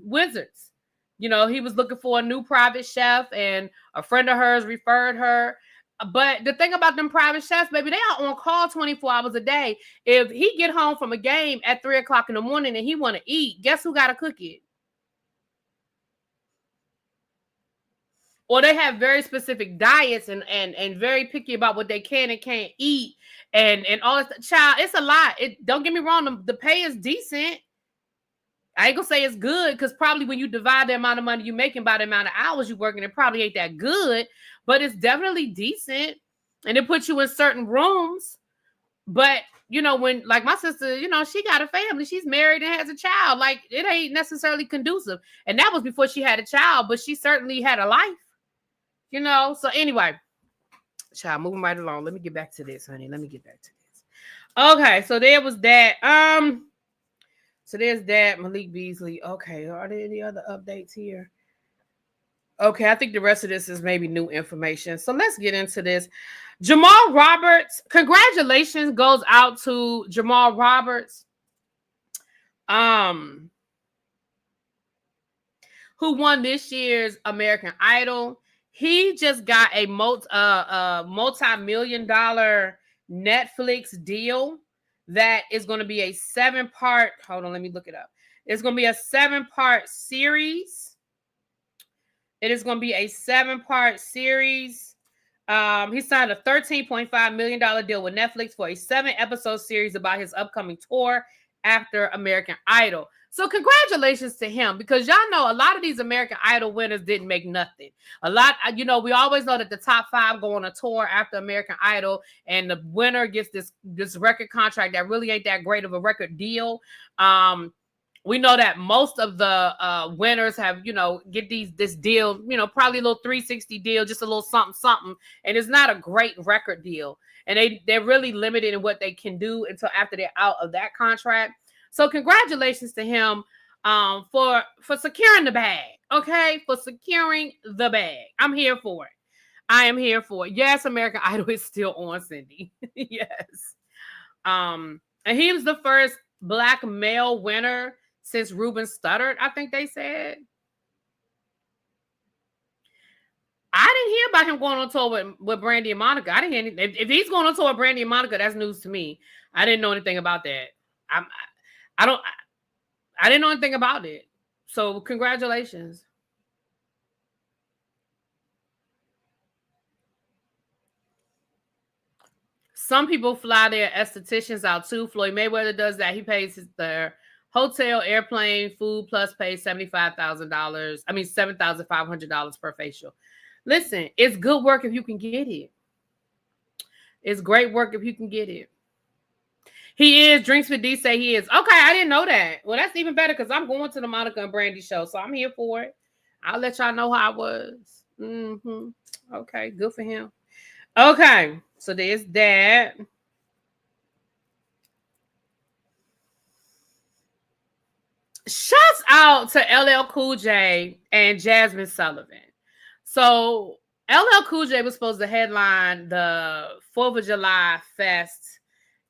Wizards. He was looking for a new private chef, and a friend of hers referred her. But the thing about them private chefs, baby, they are on call 24 hours a day. If he get home from a game at 3:00 in the morning and he want to eat, guess who got to cook it? Or they have very specific diets and very picky about what they can and can't eat and all this. Child, it's a lot. Don't get me wrong, the pay is decent. I ain't gonna say it's good, because probably when you divide the amount of money you're making by the amount of hours you're working, it probably ain't that good, but it's definitely decent, and it puts you in certain rooms. But when, like, my sister, she got a family, she's married and has a child, like, it ain't necessarily conducive. And that was before she had a child, but she certainly had a life, so anyway, child, moving right along. Let me get back to this, honey. Okay, so there was that. So there's that. Malik Beasley. Okay, are there any other updates here? Okay, I think the rest of this is maybe new information. So let's get into this. Jamal Roberts, congratulations goes out to Jamal Roberts, who won this year's American Idol. He just got a multi-million-dollar Netflix deal that is going to be a 7-part. Hold on, let me look it up. It's going to be a 7-part series. It is going to be a 7-part series. He signed a $13.5 million deal with Netflix for a 7-episode series about his upcoming tour after American Idol. So congratulations to him, because y'all know a lot of these American Idol winners didn't make nothing. A lot, we always know that the top 5 go on a tour after American Idol, and the winner gets this record contract that really ain't that great of a record deal. We know that most of the winners have, get this deal, probably a little 360 deal, just a little something, and it's not a great record deal. And they're really limited in what they can do until after they're out of that contract. So congratulations to him for securing the bag, okay? For securing the bag. I'm here for it. I am here for it. Yes, American Idol is still on, Cindy. Yes. And he was the first Black male winner since Ruben Studdard, I think they said. I didn't hear about him going on tour with Brandy and Monica. I didn't hear anything. If he's going on tour with Brandy and Monica, that's news to me. I didn't know anything about that. I didn't know anything about it. So congratulations. Some people fly their estheticians out too. Floyd Mayweather does that. He pays their hotel, airplane, food, plus pays $75,000. I mean, $7,500 per facial. Listen, it's good work if you can get it. It's great work if you can get it. He is. Drinks with D say he is. Okay, I didn't know that. Well, that's even better because I'm going to the Monica and Brandy show, so I'm here for it. I'll let y'all know how I was. Mm-hmm. Okay, good for him. Okay, so there's that. Shouts out to LL Cool J and Jasmine Sullivan. So LL Cool J was supposed to headline the 4th of July Fest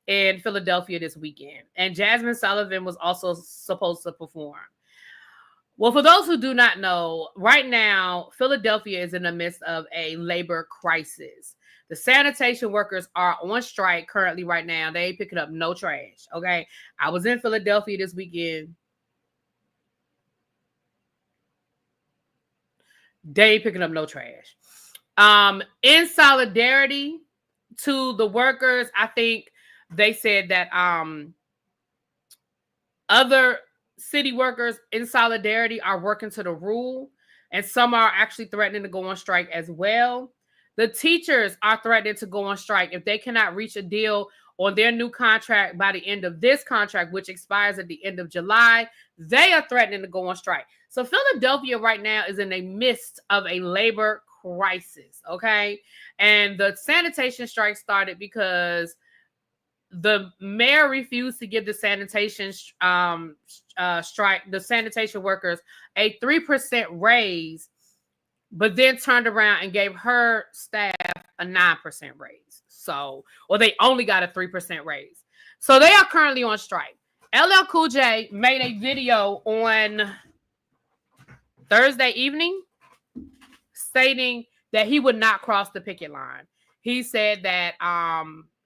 in Philadelphia this weekend. And Jasmine Sullivan was also supposed to perform. Well, for those who do not know, right now, Philadelphia is in the midst of a labor crisis. The sanitation workers are on strike currently right now. They ain't picking up no trash, okay? I was in Philadelphia this weekend. They ain't picking up no trash. In solidarity to the workers, I think they said that other city workers in solidarity are working to the rule, and some are actually threatening to go on strike as well. The teachers are threatening to go on strike if they cannot reach a deal on their new contract by the end of this contract, which expires at the end of July. They are threatening to go on strike. So Philadelphia right now is in the midst of a labor crisis, okay? And the sanitation strike started because the mayor refused to give the sanitation the sanitation workers a 3% raise, but then turned around and gave her staff a 9% raise. So, or they only got a 3% raise. So they are currently on strike. LL Cool J made a video on Thursday evening stating that he would not cross the picket line. He said that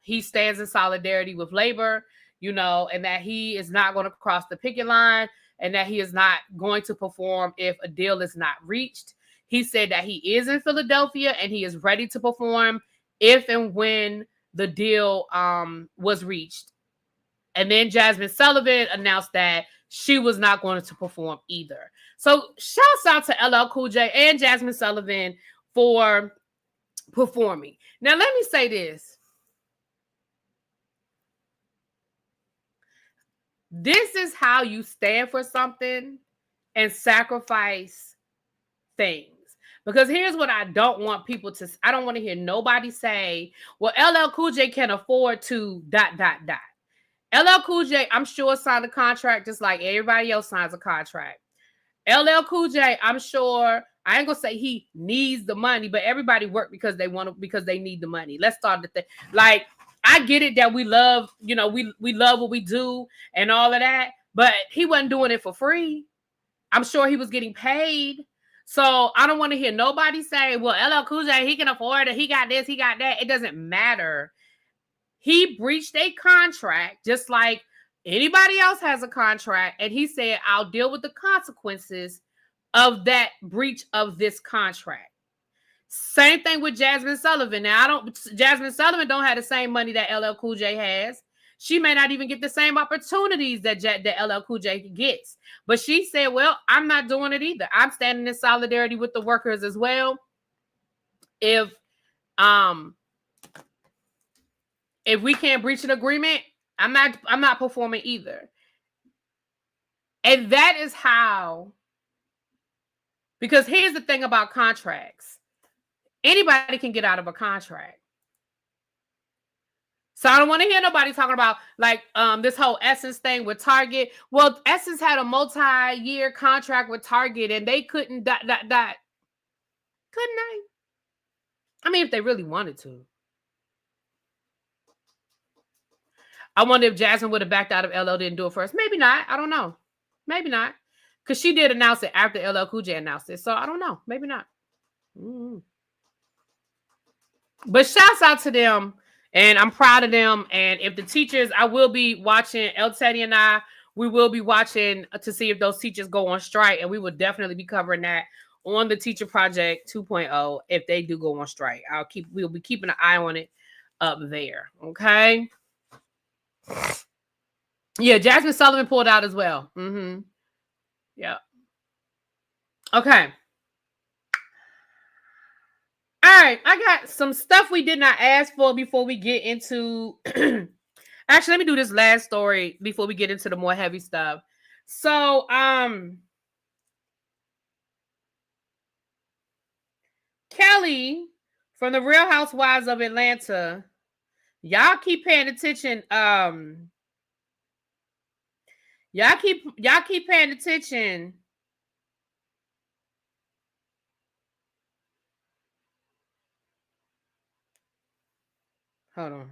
he stands in solidarity with labor, and that he is not going to cross the picket line and that he is not going to perform if a deal is not reached. He said that he is in Philadelphia and he is ready to perform if and when the deal was reached. And then Jasmine Sullivan announced that she was not going to perform either. So shouts out to LL Cool J and Jasmine Sullivan for performing. Now, let me say this. This is how you stand for something and sacrifice things. Because here's what I don't want people to, I don't want to hear nobody say, well, LL Cool J can afford to ... LL Cool J, I'm sure, signed a contract just like everybody else signs a contract. LL Cool J, I'm sure, I ain't gonna say he needs the money, but everybody work because they want to, because they need the money. Let's start the thing. Like, I get it that we love, we love what we do and all of that, but he wasn't doing it for free. I'm sure he was getting paid. So I don't want to hear nobody say, well, LL Cool J, he can afford it. He got this, he got that. It doesn't matter. He breached a contract just like anybody else has a contract. And he said, I'll deal with the consequences of that breach of this contract. Same thing with Jasmine Sullivan. Now, Jasmine Sullivan don't have the same money that LL Cool J has. She may not even get the same opportunities that LL Cool J gets. But she said, well, I'm not doing it either. I'm standing in solidarity with the workers as well. If we can't breach an agreement, I'm not performing either. And that is how, because here's the thing about contracts. Anybody can get out of a contract. So I don't want to hear nobody talking about like this whole Essence thing with Target. Well, Essence had a multi-year contract with Target and they couldn't Couldn't they? I mean, if they really wanted to. I wonder if Jasmine would have backed out if LL didn't do it first. Maybe not. I don't know. Maybe not. Because she did announce it after LL Cool J announced it. So I don't know. Maybe not. Mm-hmm. But shouts out to them. And I'm proud of them. And if the teachers, I will be watching, El Teddy and I, we will be watching to see if those teachers go on strike. And we will definitely be covering that on the Teacher Project 2.0 if they do go on strike. We'll be keeping an eye on it up there. Okay. Yeah, Jasmine Sullivan pulled out as well. Mm-hmm. Yeah. Okay. All right, I got some stuff we did not ask for before we get into Actually, let me do this last story before we get into the more heavy stuff. So, Kelly from the Real Housewives of Atlanta, y'all keep paying attention. Y'all keep paying attention. Hold on.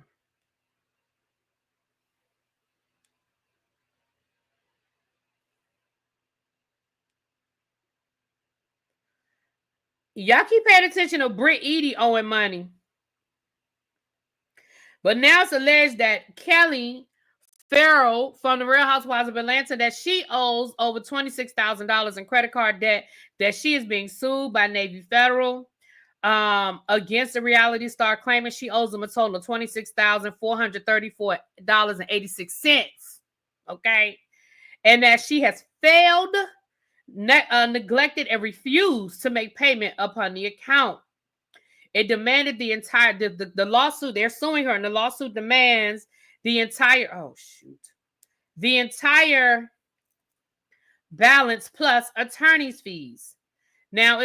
Y'all keep paying attention to Britt Edie owing money. But now it's alleged that Kelly Farrell from the Real Housewives of Atlanta, that she owes over $26,000 in credit card debt, that she is being sued by Navy Federal against the reality star, claiming she owes them a total of $26,434.86. Okay. And that she has failed, neglected, and refused to make payment upon the account. It demanded the entire, the lawsuit, they're suing her, and the lawsuit demands the entire, the entire balance plus attorney's fees. Now,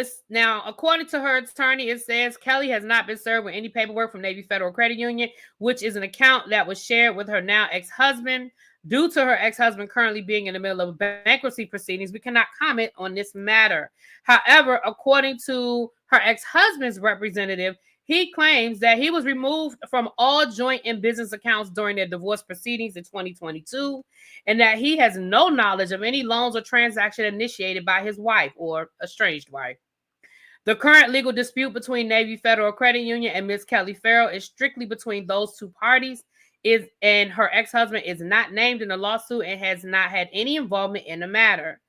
according to her attorney, it says Kelly has not been served with any paperwork from Navy Federal Credit Union, which is an account that was shared with her now ex-husband. Due to her ex-husband currently being in the middle of bankruptcy proceedings, we cannot comment on this matter. However, according to her ex-husband's representative, he claims that he was removed from all joint and business accounts during their divorce proceedings in 2022, and that he has no knowledge of any loans or transaction initiated by his wife or estranged wife. The current legal dispute between Navy Federal Credit Union and Ms. Kelly Farrell is strictly between those two parties, and her ex-husband is not named in the lawsuit and has not had any involvement in the matter.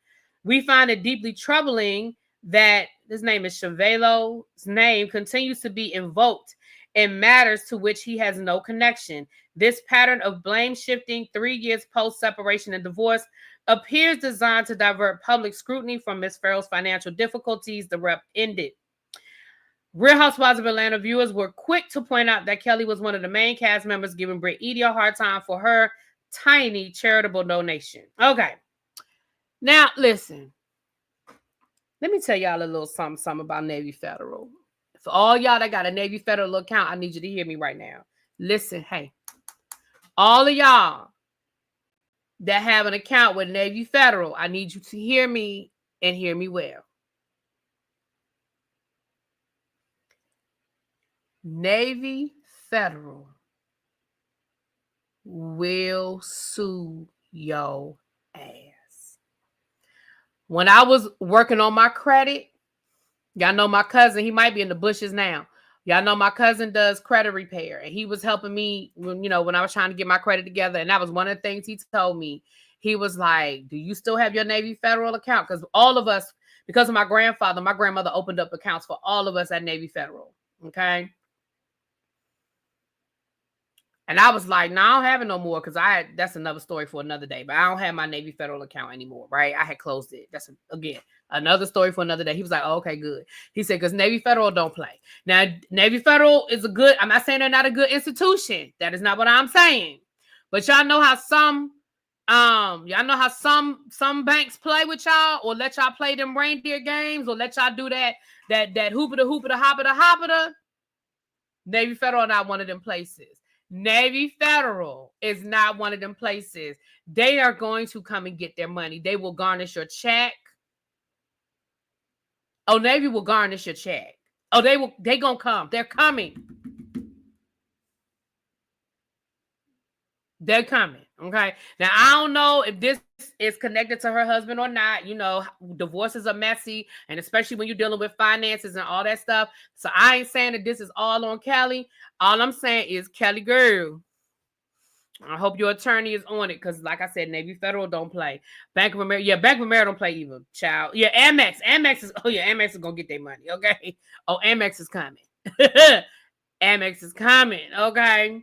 We find it deeply troubling that his name is Chevelo's name continues to be invoked in matters to which he has no connection. This pattern of blame shifting 3 years post-separation and divorce appears designed to divert public scrutiny from Ms. Farrell's financial difficulties, the rep ended. Real Housewives of Atlanta viewers were quick to point out that Kelly was one of the main cast members giving Britt Edie a hard time for her tiny charitable donation. Okay. Now, listen. Let me tell y'all a little something about Navy Federal. For all y'all that got a Navy Federal account, I need you to hear me right now. Listen, hey. All of y'all that have an account with Navy Federal, I need you to hear me and hear me well. Navy Federal will sue your ass. When I was working on my credit, y'all know my cousin, he might be in the bushes now. Y'all know my cousin does credit repair, and he was helping me when I was trying to get my credit together. And that was one of the things he told me. He was like, do you still have your Navy Federal account? Because all of us, because of my grandmother opened up accounts for all of us at Navy Federal. Okay. And I was like, no, I don't have it no more, because that's another story for another day. But I don't have my Navy Federal account anymore, right? I had closed it. That's, again, another story for another day. He was like, oh, okay, good. He said, because Navy Federal don't play. Now, Navy Federal is I'm not saying they're not a good institution. That is not what I'm saying. But y'all know how some banks play with y'all, or let y'all play them reindeer games, or let y'all do that hoopita. Navy Federal not one of them places. Navy Federal is not one of them places. They are going to come and get their money. They will garnish your check. Oh, Navy will garnish your check. Oh, they gonna come. They're coming. They're coming. Okay. Now, I don't know if this is connected to her husband or not. Divorces are messy, and especially when you're dealing with finances and all that stuff. So I ain't saying that this is all on Kelly. All I'm saying is, Kelly girl, I hope your attorney is on it, because like I said, Navy Federal don't play. Bank of America, Bank of America don't play either, child. Yeah, Amex is gonna get their money, okay? Oh, Amex is coming. Amex is coming, okay?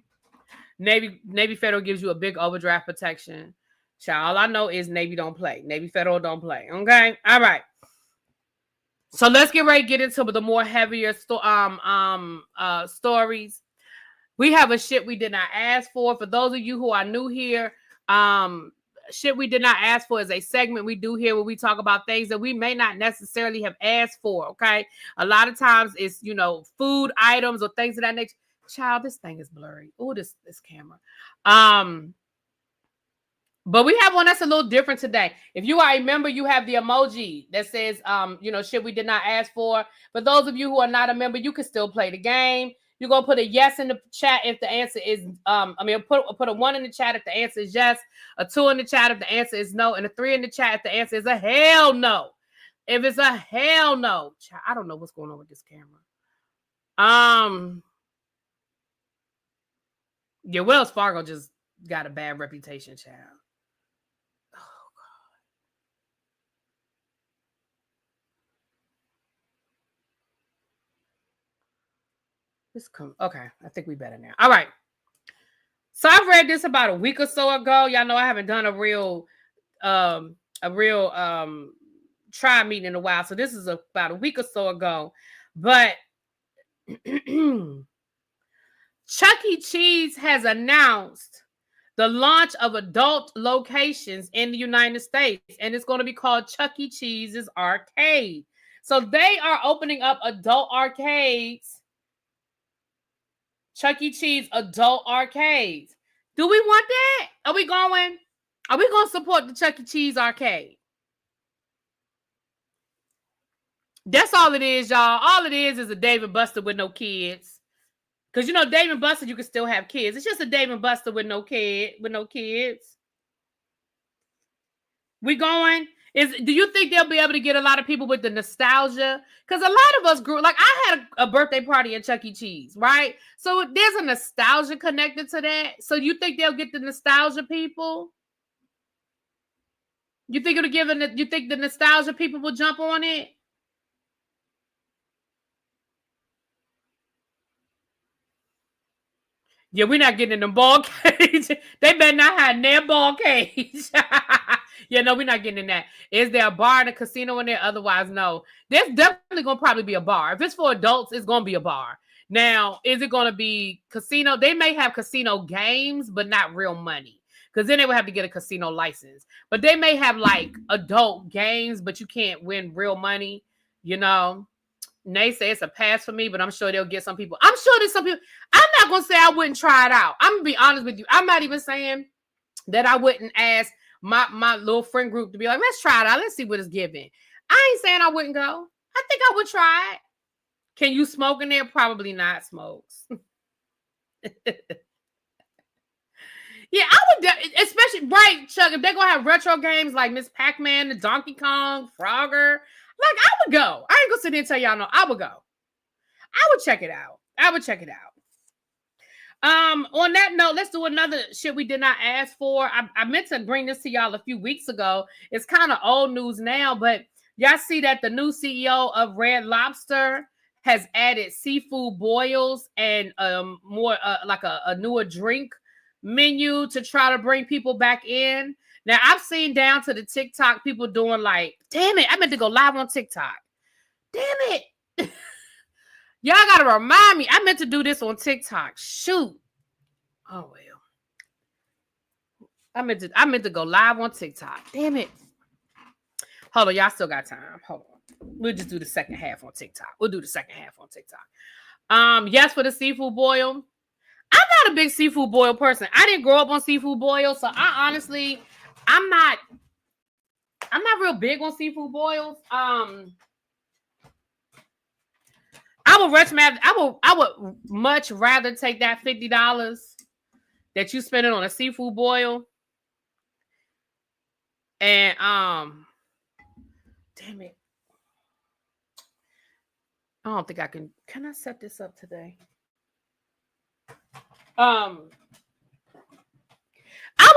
Navy Federal gives you a big overdraft protection. Child, all I know is Navy don't play. Navy Federal don't play. Okay? All right. So let's get into the more heavier stories. We have a shit we did not ask for. For those of you who are new here, shit we did not ask for is a segment we do here where we talk about things that we may not necessarily have asked for, okay? A lot of times it's, food items or things of that nature. Child, this thing is blurry. Oh, this camera. But we have one that's a little different today. If you are a member, you have the emoji that says, shit we did not ask for. For those of you who are not a member, you can still play the game. You're going to put a yes in the chat if the answer is, put a 1 in the chat if the answer is yes, a 2 in the chat if the answer is no, and a 3 in the chat if the answer is a hell no. If it's a hell no, I don't know what's going on with this camera. Yeah, Wells Fargo just got a bad reputation, child. Oh, God. Okay, I think we better now. All right. So I've read this about a week or so ago. Y'all know I haven't done a real trial meeting in a while. So this is about a week or so ago. But Chuck E. Cheese has announced the launch of adult locations in the United States. And it's going to be called Chuck E. Cheese's Arcade. So they are opening up adult arcades. Chuck E. Cheese adult arcades. Do we want that? Are we going to support the Chuck E. Cheese arcade? That's all it is, y'all. All it is a Dave and Buster with no kids. Because Dave and Buster, you can still have kids. It's just a Dave and Buster with no kids. We going? Do you think they'll be able to get a lot of people with the nostalgia? Because a lot of us grew, like I had a birthday party at Chuck E. Cheese, right? So there's a nostalgia connected to that. So you think they'll get the nostalgia people? You think you think the nostalgia people will jump on it? Yeah, we're not getting in them ball cage. They better not have their ball cage. Yeah, no, we're not getting in that. Is there a bar and a casino in there? Otherwise, no. There's definitely going to probably be a bar. If it's for adults, it's going to be a bar. Now, is it going to be casino? They may have casino games, but not real money. Because then they would have to get a casino license. But they may have like adult games, but you can't win real money, Nay say it's a pass for me, but I'm sure they'll get some people. I'm sure there's some people. I'm not going to say I wouldn't try it out. I'm going to be honest with you. I'm not even saying that I wouldn't ask my little friend group to be like, let's try it out. Let's see what it's giving. I ain't saying I wouldn't go. I think I would try it. Can you smoke in there? Probably not, Smokes. Yeah, I would, especially, right, Chuck, if they're going to have retro games like Miss Pac-Man, the Donkey Kong, Frogger, like, I would go. I ain't going to sit there and tell y'all no. I would go. I would check it out. On that note, let's do another shit we did not ask for. I meant to bring this to y'all a few weeks ago. It's kind of old news now, but y'all see that the new CEO of Red Lobster has added seafood boils and more like a newer drink menu to try to bring people back in. Now, I've seen down to the TikTok people doing like, damn it, I meant to go live on TikTok. Damn it. Y'all got to remind me. I meant to do this on TikTok. Shoot. Oh, well. I meant to go live on TikTok. Damn it. Hold on. Y'all still got time. Hold on. We'll just do the second half on TikTok. Yes, for the seafood boil. I'm not a big seafood boil person. I didn't grow up on seafood boil, so I'm not real big on seafood boils. I would much rather take that $50 that you spend it on a seafood boil. And damn it. I don't think I can I set this up today? I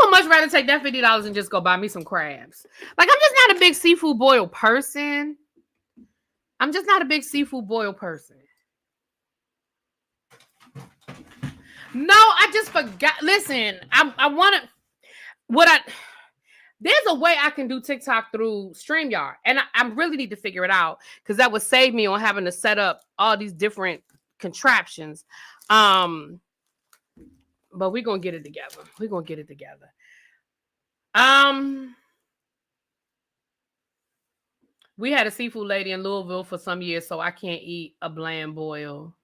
would much rather take that $50 and just go buy me some crabs. Like, I'm just not a big seafood boil person. No, I just forgot. Listen, I want to, there's a way I can do TikTok through StreamYard. And I really need to figure it out because that would save me on having to set up all these different contraptions. but we're gonna get it together. We're gonna get it together. We had a seafood lady in Louisville for some years, so I can't eat a bland boil.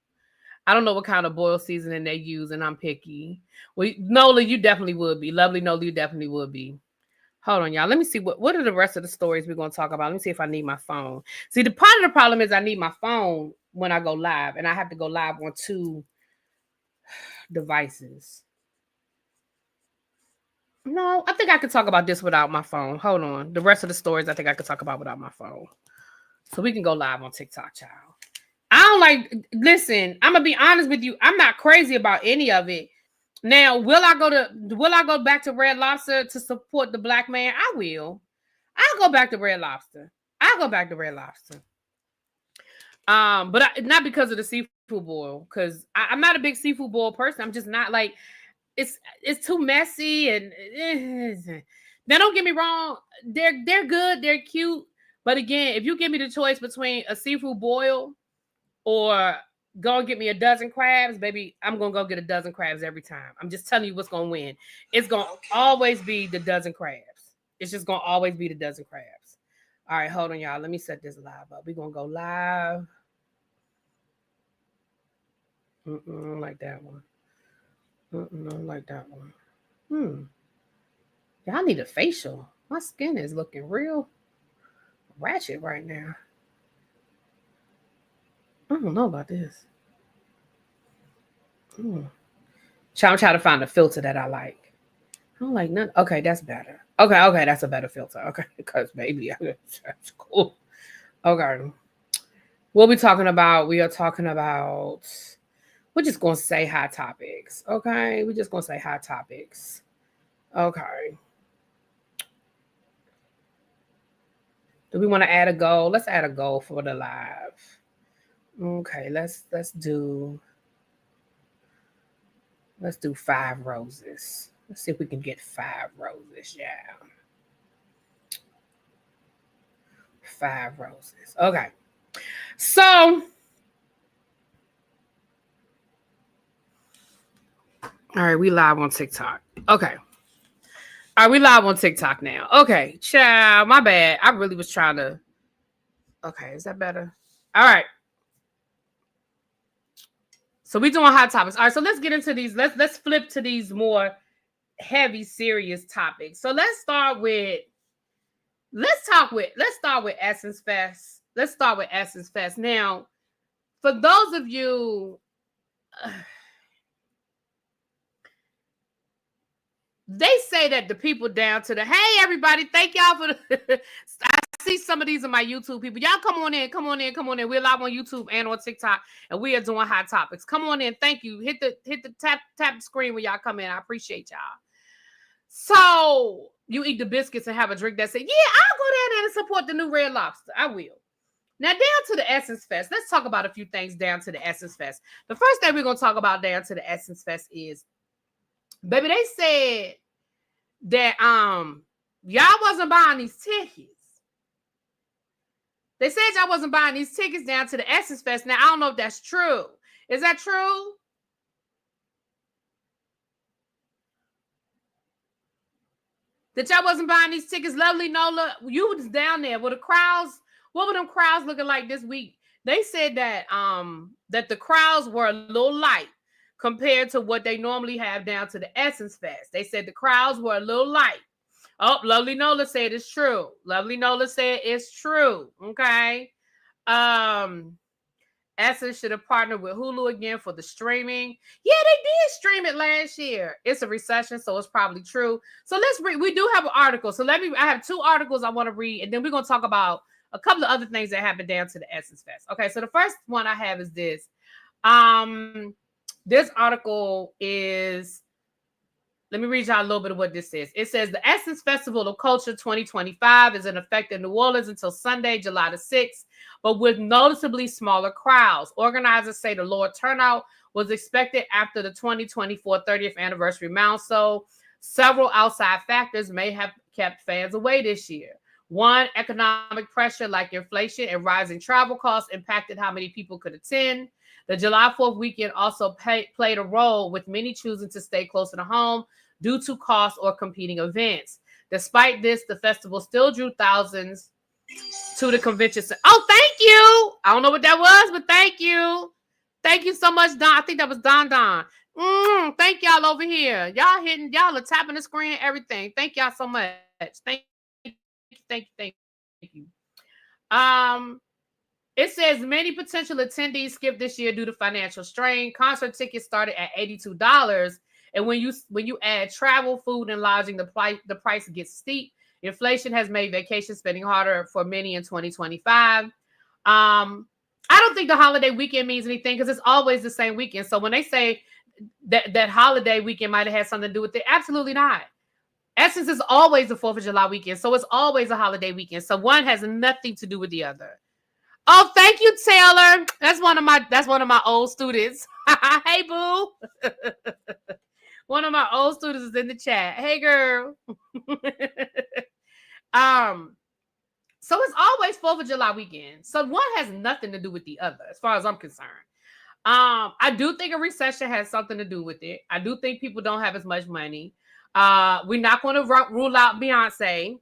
I don't know what kind of boil seasoning they use, and I'm picky. Well, Nola, you definitely would be. Lovely Nola, you definitely would be. Hold on, y'all. Let me see what are the rest of the stories we're going to talk about. Let me see if I need my phone. See, the part of the problem is I need my phone when I go live, and I have to go live on 2 devices. No, I think I could talk about this without my phone. Hold on. The rest of the stories I think I could talk about without my phone. So we can go live on TikTok, child. I don't listen, I'm going to be honest with you. I'm not crazy about any of it. Now, will I go back to Red Lobster to support the black man? I will. I'll go back to Red Lobster. But not because of the seafood boil, because I'm not a big seafood boil person. I'm just not like, it's too messy, and now don't get me wrong, they're good, they're cute, but again, if you give me the choice between a seafood boil or go and get me a dozen crabs, baby, I'm gonna go get a dozen crabs every time. I'm just telling you what's gonna win. It's gonna always be the dozen crabs. It's just gonna always be the dozen crabs. All right, hold on, y'all. Let me set this live up. We're gonna go live. Like that one. Like that one. Y'all need a facial. My skin is looking real ratchet right now. I don't know about this. I'm trying to find a filter that I like. I don't like none. Okay, that's better. Okay, that's a better filter. Okay, because baby, that's cool. Okay. We are talking about, we're just going to say hot topics. Okay, we're just going to say hot topics. Okay. Do we want to add a goal? Let's add a goal for the live. Okay, let's do 5 roses. Let's see if we can get 5 roses. Yeah. 5 roses. Okay. So, all right, we live on TikTok. Okay. All right, we live on TikTok now. Okay, child, my bad. I really was trying to. Okay, is that better? All right. So we doing hot topics. All right, so let's get into these. Let's flip to these more heavy, serious topics. So let's start with Essence Fest. Let's start with Essence Fest. Now, for those of you, they say that the people down to the, hey, everybody, thank y'all for the, I see some of these are my YouTube people. Y'all come on in. We're live on YouTube and on TikTok, and we are doing hot topics. Come on in. Thank you. Hit the tap the screen when y'all come in. I appreciate y'all. So you eat the biscuits and have a drink that say, yeah, I'll go down there and support the new Red Lobster. I will. Now, down to the Essence Fest. Let's talk about a few things down to the Essence Fest. The first thing we're going to talk about down to the Essence Fest is, baby, they said that y'all wasn't buying these tickets. They said y'all wasn't buying these tickets down to the Essence Fest. Now, I don't know if that's true. Is that true? That y'all wasn't buying these tickets? Lovely Nola, you was down there. Were the crowds, what were them crowds looking like this week? They said that that the crowds were a little light compared to what they normally have down to the Essence Fest. They said the crowds were a little light. Oh, Lovely Nola said it's true. Lovely Nola said it's true. Okay. Essence should have partnered with Hulu again for the streaming. Yeah, they did stream it last year. It's a recession, so it's probably true. So let's read. We do have an article. So I have 2 articles I want to read, and then we're going to talk about a couple of other things that happened down to the Essence Fest. Okay, so the first one I have is this. This article is, let me read y'all a little bit of what this says. It says the Essence Festival of Culture 2025 is in effect in New Orleans until Sunday, July the 6th, but with noticeably smaller crowds. Organizers say the lower turnout was expected after the 2024 30th anniversary mound, so several outside factors may have kept fans away this year. One, economic pressure like inflation and rising travel costs impacted how many people could attend. The July 4th weekend also played a role, with many choosing to stay closer to home due to cost or competing events. Despite this, the festival still drew thousands to the convention center. Oh, thank you. I don't know what that was, but thank you. Thank you so much, Don. I think that was Don. Thank y'all over here. Y'all are tapping the screen and everything. Thank y'all so much. Thank you. It says many potential attendees skipped this year due to financial strain. Concert tickets started at $82. And when you add travel, food, and lodging, the price gets steep. Inflation has made vacation spending harder for many in 2025. I don't think the holiday weekend means anything because it's always the same weekend. So when they say that holiday weekend might have had something to do with it, absolutely not. Essence is always the 4th of July weekend, so it's always a holiday weekend. So one has nothing to do with the other. Oh, thank you, Taylor. That's one of my old students. Hey, boo. One of my old students is in the chat. Hey, girl. So it's always 4th of July weekend. So one has nothing to do with the other, as far as I'm concerned. I do think a recession has something to do with it. I do think people don't have as much money. We're not going to rule out Beyonce.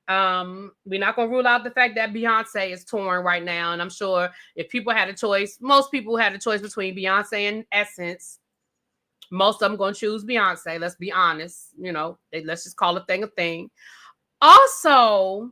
We're not going to rule out the fact that Beyonce is touring right now. And I'm sure if people had a choice, most people had a choice between Beyonce and Essence. Most of them going to choose Beyonce. Let's be honest. Let's just call a thing a thing. Also,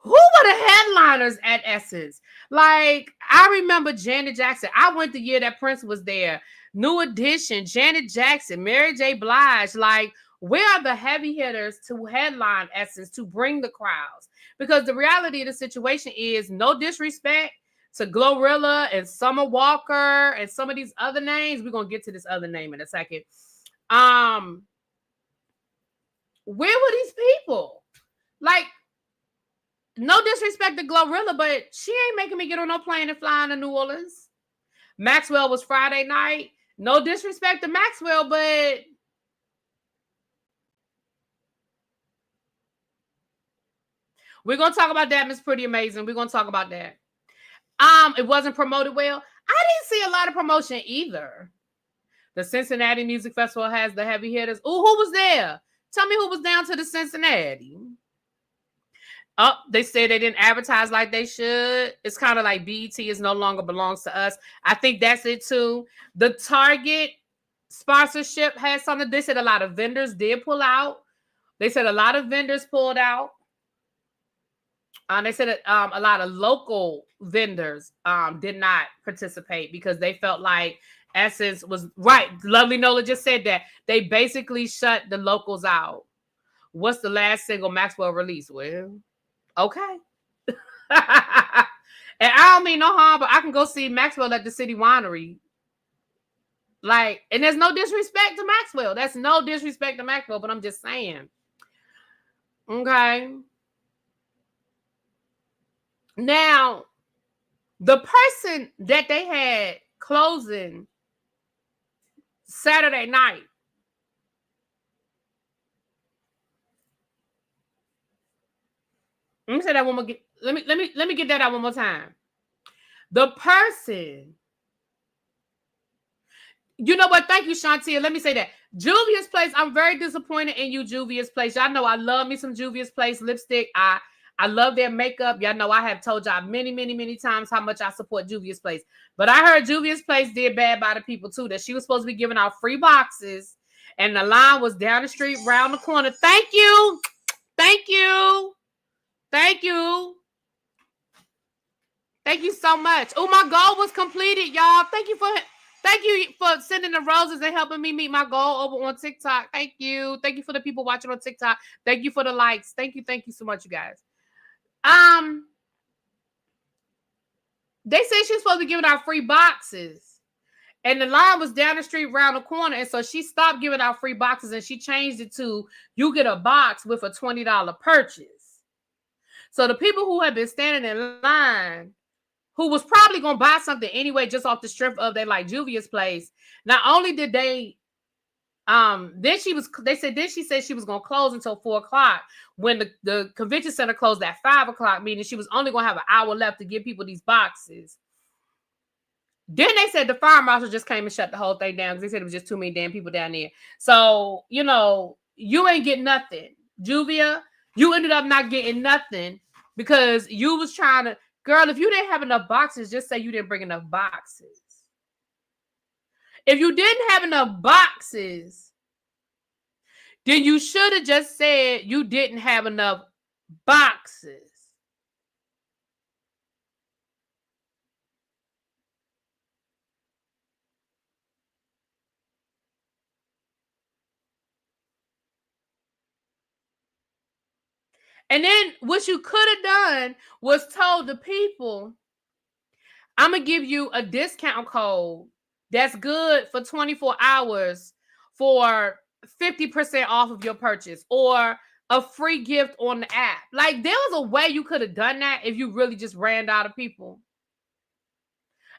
who were the headliners at Essence? Like, I remember Janet Jackson. I went the year that Prince was there. New Edition, Janet Jackson, Mary J. Blige. Like, where are the heavy hitters to headline Essence to bring the crowds? Because the reality of the situation is, no disrespect to Glorilla and Summer Walker and some of these other names. We're going to get to this other name in a second. Where were these people? Like, no disrespect to Glorilla, but she ain't making me get on no plane and fly to New Orleans. Maxwell was Friday night. No disrespect to Maxwell, but we're going to talk about that, Miss Pretty Amazing. We're going to talk about that. It wasn't promoted well. I didn't see a lot of promotion either. The Cincinnati Music Festival has the heavy hitters. Oh, who was there? Tell me who was down to the Cincinnati. Oh, they said they didn't advertise like they should. It's kind of like BET is no longer belongs to us. I think that's it too. The Target sponsorship has something. They said a lot of vendors did pull out. They said a lot of vendors pulled out. They said a lot of local vendors did not participate because they felt like Essence was right. Lovely Nola just said that. They basically shut the locals out. What's the last single Maxwell released? Well, okay. And I don't mean no harm, but I can go see Maxwell at the City Winery. Like, and there's no disrespect to Maxwell. That's no disrespect to Maxwell, but I'm just saying. Okay. Now, the person that they had closing Saturday night, let me say that one more. Let me get that out one more time. The person, you know what? Thank you, Shantia. Let me say that. Juvia's Place. I'm very disappointed in you, Juvia's Place. Y'all know I love me some Juvia's Place lipstick. I love their makeup. Y'all know I have told y'all many, many, many times how much I support Juvia's Place. But I heard Juvia's Place did bad by the people too, that she was supposed to be giving out free boxes and the line was down the street, round the corner. Thank you. Thank you. Thank you. Thank you so much. Oh, my goal was completed, y'all. Thank you for sending the roses and helping me meet my goal over on TikTok. Thank you. Thank you for the people watching on TikTok. Thank you for the likes. Thank you so much, you guys. They said she was supposed to be giving out free boxes, and the line was down the street, around the corner, and so she stopped giving out free boxes, and she changed it to you get a box with a $20 purchase. So the people who had been standing in line, who was probably going to buy something anyway, just off the strength of they like Juvia's Place, not only did they she said she was going to close until 4:00 when the convention center closed at 5:00, meaning she was only going to have an hour left to give people these boxes. Then they said the fire marshal just came and shut the whole thing down because they said it was just too many damn people down there. So, you know, you ain't get nothing. Juvia, you ended up not getting nothing because you was trying to, girl, if you didn't have enough boxes, just say you didn't bring enough boxes. If you didn't have enough boxes, then you should have just said you didn't have enough boxes. And then what you could have done was told the people, I'm going to give you a discount code that's good for 24 hours for 50% off of your purchase or a free gift on the app. Like, there was a way you could have done that if you really just ran out of people.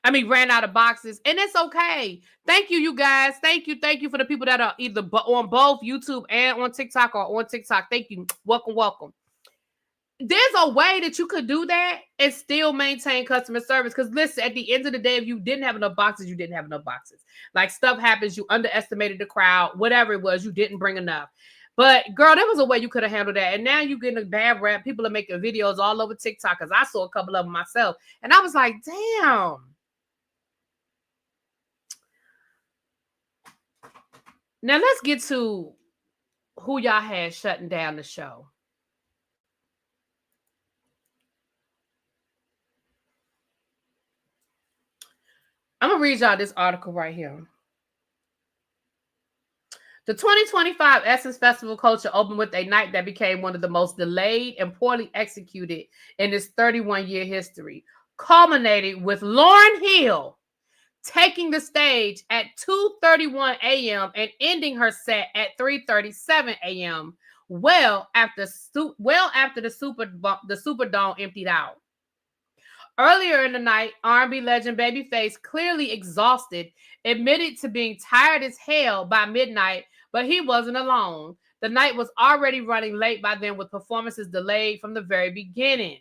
I mean, ran out of boxes. And it's okay. Thank you, you guys. Thank you. Thank you for the people that are either on both YouTube and on TikTok or on TikTok. Thank you. Welcome, welcome. There's a way that you could do that and still maintain customer service. Because listen, at the end of the day, if you didn't have enough boxes, you didn't have enough boxes. Like, stuff happens, you underestimated the crowd, whatever it was, you didn't bring enough. But girl, there was a way you could have handled that. And now you're getting a bad rap. People are making videos all over TikTok because I saw a couple of them myself. And I was like, damn. Now let's get to who y'all had shutting down the show. I'm going to read y'all this article right here. The 2025 Essence Festival Culture opened with a night that became one of the most delayed and poorly executed in its 31-year history, culminating with Lauryn Hill taking the stage at 2:31 a.m. and ending her set at 3:37 a.m. well after the Superdome emptied out. Earlier in the night, R&B legend Babyface, clearly exhausted, admitted to being tired as hell by midnight, but he wasn't alone. The night was already running late by then, with performances delayed from the very beginning.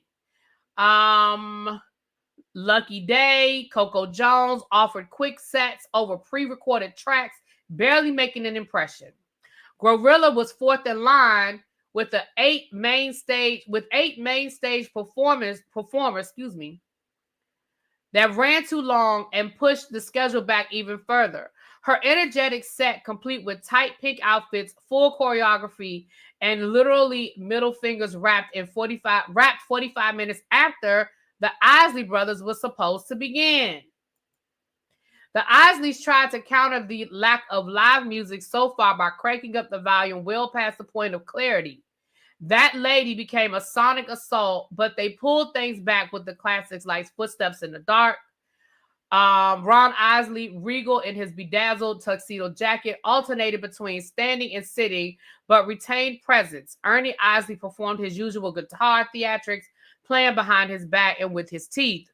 Lucky Day, Coco Jones offered quick sets over pre-recorded tracks, barely making an impression. Gorilla was fourth in line with eight main stage performers, that ran too long and pushed the schedule back even further. Her energetic set, complete with tight pink outfits, full choreography, and literally middle fingers wrapped 45 minutes after the Isley Brothers was supposed to begin. The Isleys tried to counter the lack of live music so far by cranking up the volume well past the point of clarity. That lady became a sonic assault, but they pulled things back with the classics like Footsteps in the Dark. Ron Isley, regal in his bedazzled tuxedo jacket, alternated between standing and sitting, but retained presence. Ernie Isley performed his usual guitar theatrics, playing behind his back and with his teeth.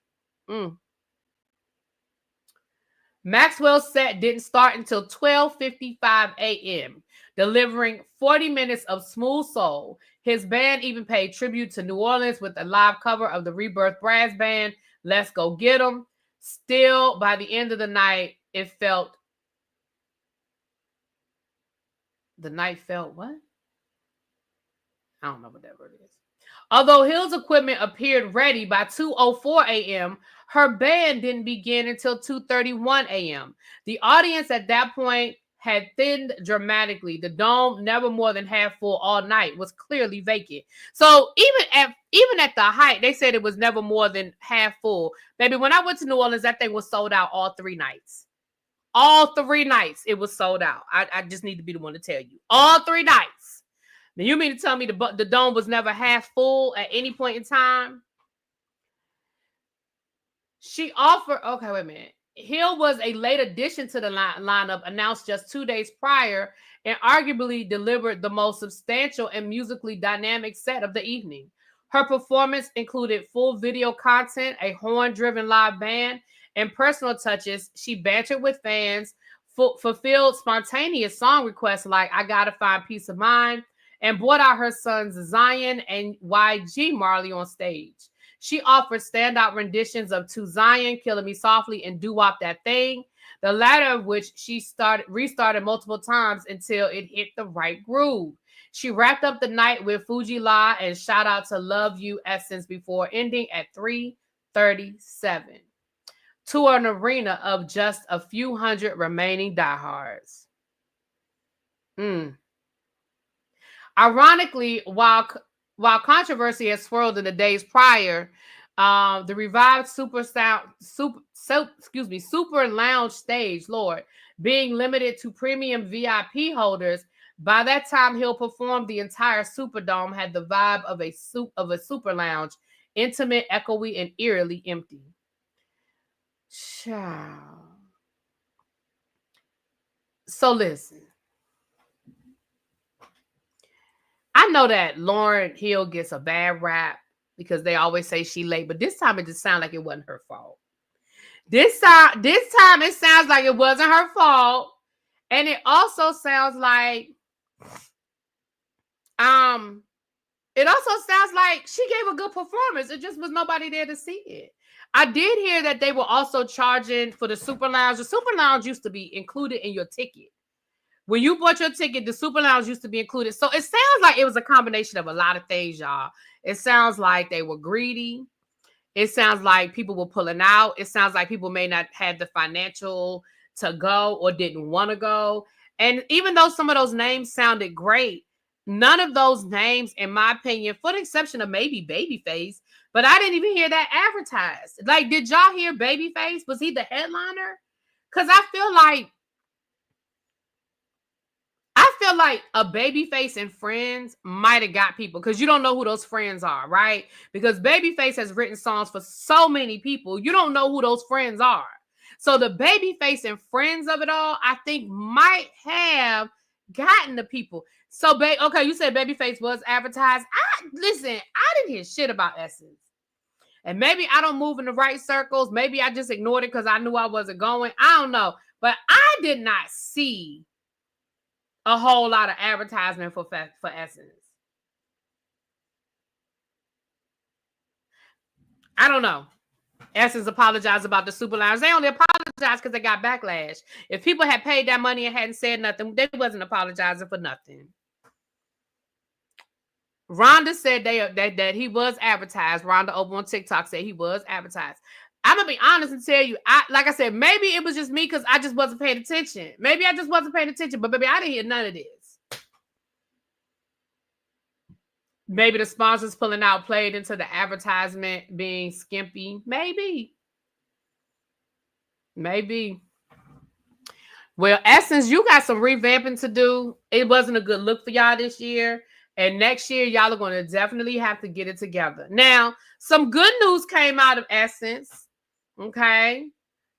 Maxwell's set didn't start until 12:55 a.m., delivering 40 minutes of smooth soul. His band even paid tribute to New Orleans with a live cover of the Rebirth Brass Band, Let's Go Get 'Em. Still, by the end of the night, the night felt what? I don't know what that word is. Although Hill's equipment appeared ready by 2:04 a.m., her band didn't begin until 2:31 a.m. The audience at that point had thinned dramatically. The dome, never more than half full all night, was clearly vacant. So even at the height, they said it was never more than half full. Baby, when I went to New Orleans, that thing was sold out all 3 nights. All 3 nights, it was sold out. I just need to be the one to tell you. All 3 nights. Now, you mean to tell me the dome was never half full at any point in time? She offered, okay, wait a minute. Hill was a late addition to the lineup, announced just 2 days prior, and arguably delivered the most substantial and musically dynamic set of the evening. Her performance included full video content, a horn-driven live band, and personal touches. She bantered with fans, fulfilled spontaneous song requests like I Gotta Find Peace of Mind, and brought out her sons Zion and YG Marley on stage. She offered standout renditions of To Zion, Killing Me Softly, and Do Wop That Thing, the latter of which she restarted multiple times until it hit the right groove. She wrapped up the night with Fuji La and Shout Out to Love You Essence before ending at 3:37 to an arena of just a few hundred remaining diehards. Ironically, while controversy has swirled in the days prior, the revived Super Lounge stage, Lord, being limited to premium VIP holders, by that time he'll perform, the entire Superdome had the vibe of a Super Lounge, intimate, echoey, and eerily empty. Child. So listen. I know that Lauryn Hill gets a bad rap because they always say she late, but this time it just sounded like it wasn't her fault. This time it sounds like it wasn't her fault. And it also sounds like she gave a good performance. It just was nobody there to see it. I did hear that they were also charging for the Super Lounge. The Super Lounge used to be included in your ticket. When you bought your ticket, the Super Lounge used to be included. So it sounds like it was a combination of a lot of things, y'all. It sounds like they were greedy. It sounds like people were pulling out. It sounds like people may not have the financial to go or didn't want to go. And even though some of those names sounded great, none of those names, in my opinion, for the exception of maybe Babyface, but I didn't even hear that advertised. Like, did y'all hear Babyface? Was he the headliner? Because I feel like a Babyface and Friends might have got people, because you don't know who those friends are, right? Because Babyface has written songs for so many people, you don't know who those friends are. So the Babyface and Friends of it all, I think, might have gotten the people. So, okay, you said Babyface was advertised. Listen, I didn't hear shit about Essence. And maybe I don't move in the right circles. Maybe I just ignored it because I knew I wasn't going. I don't know. But I did not see a whole lot of advertisement for Essence. I don't know. Essence apologized about the Super Lounge. They only apologized because they got backlash. If people had paid that money and hadn't said nothing, they wasn't apologizing for nothing. Rhonda said that he was advertised. Rhonda over on TikTok said he was advertised. I'm gonna be honest and tell you, like I said, maybe it was just me because I just wasn't paying attention. Maybe I just wasn't paying attention, but baby, I didn't hear none of this. Maybe the sponsors pulling out played into the advertisement being skimpy. Maybe. Well, Essence, you got some revamping to do. It wasn't a good look for y'all this year. And next year, y'all are going to definitely have to get it together. Now, some good news came out of Essence. Okay.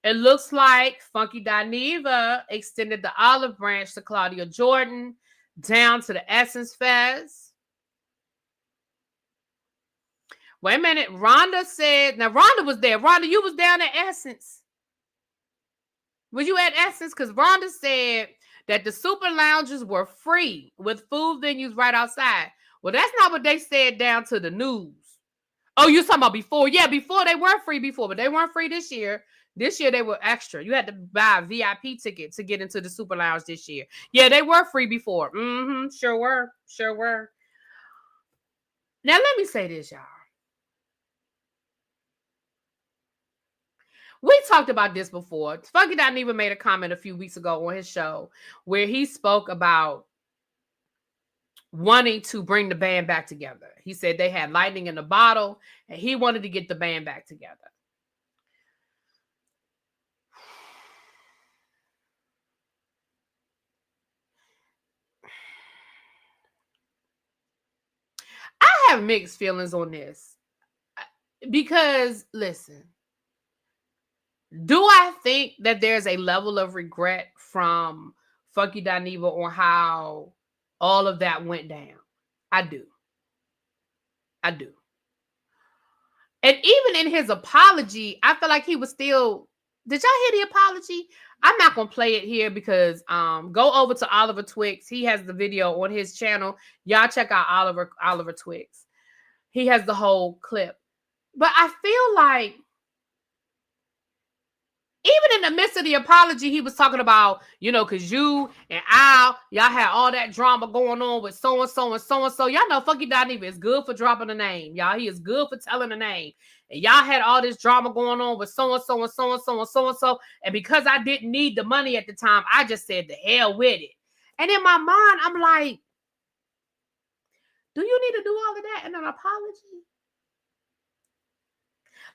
It looks like Funky Dineva extended the olive branch to Claudia Jordan down to the Essence Fest. Wait a minute. Rhonda said, now Rhonda was there. Rhonda, you was down at Essence. Were you at Essence? Because Rhonda said that the Super Lounges were free with food venues right outside. Well, that's not what they said down to the news. Oh, you're talking about before? Yeah, before they were free before, but they weren't free this year. This year they were extra. You had to buy a VIP ticket to get into the Super Lounge this year. Yeah, they were free before. Sure were. Now, let me say this, y'all. We talked about this before. Funky Dineva made a comment a few weeks ago on his show where he spoke about wanting to bring the band back together. He said they had lightning in the bottle and he wanted to get the band back together. I have mixed feelings on this because, listen, do I think that there's a level of regret from Funky Dineva on how all of that went down? I do. And even in his apology, I feel like he was still... Did y'all hear the apology? I'm not going to play it here because go over to Oliver Twixt. He has the video on his channel. Y'all check out Oliver Twixt. He has the whole clip. But I feel like even in the midst of the apology, he was talking about, because you and y'all had all that drama going on with so-and-so and so-and-so. Y'all know Funky Dineva is good for dropping a name, y'all. He is good for telling a name. And y'all had all this drama going on with so-and-so and so-and-so and so-and-so. And because I didn't need the money at the time, I just said, the hell with it. And in my mind, I'm like, do you need to do all of that in an apology?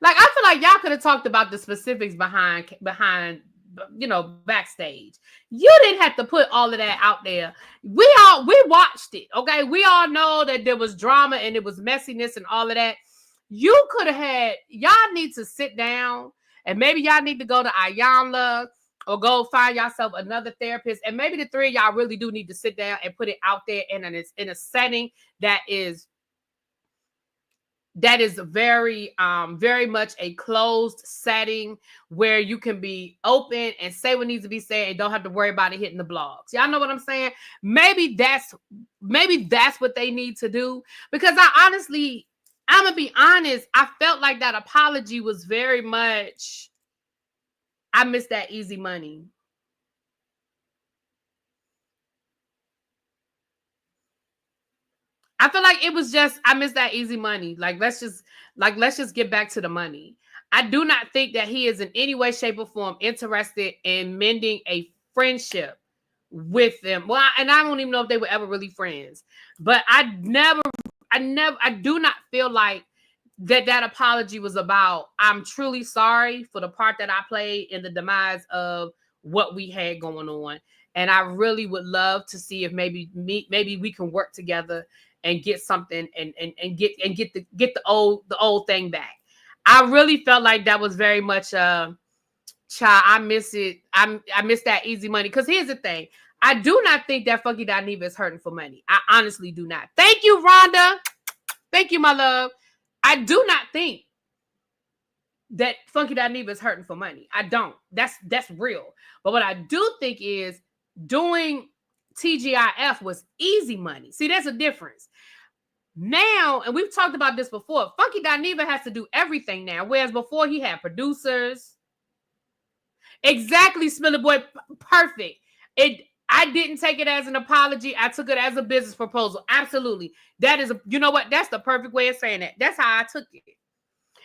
Like, I feel like y'all could have talked about the specifics behind, backstage. You didn't have to put all of that out there. We watched it, okay? We all know that there was drama and it was messiness and all of that. You could have y'all need to sit down, and maybe y'all need to go to Ayanla or go find yourself another therapist. And maybe the three of y'all really do need to sit down and put it out there in a setting that is very, very much a closed setting where you can be open and say what needs to be said and don't have to worry about it hitting the blogs. Y'all know what I'm saying? Maybe that's what they need to do, because I'm gonna be honest, I felt like that apology was very much, I miss that easy money. I feel like it was just, I miss that easy money. Let's just get back to the money. I do not think that he is in any way, shape, or form interested in mending a friendship with them. Well, and I don't even know if they were ever really friends. But I do not feel like that apology was about, I'm truly sorry for the part that I played in the demise of what we had going on. And I really would love to see if maybe we can work together and get something and get the old thing back. I really felt like that was very much child, I miss it. I miss that easy money. Because here's the thing. I do not think that Funky Dineva is hurting for money. I honestly do not. Thank you, Rhonda. Thank you, my love. I do not think that Funky Dineva is hurting for money. I don't. That's real. But what I do think is doing TGIF was easy money. See, there's a difference. Now, and we've talked about this before, Funky Dineva has to do everything now, whereas before he had producers. Exactly, Spiller Boy. Perfect. I didn't take it as an apology. I took it as a business proposal. Absolutely. That is, you know what? That's the perfect way of saying that. That's how I took it.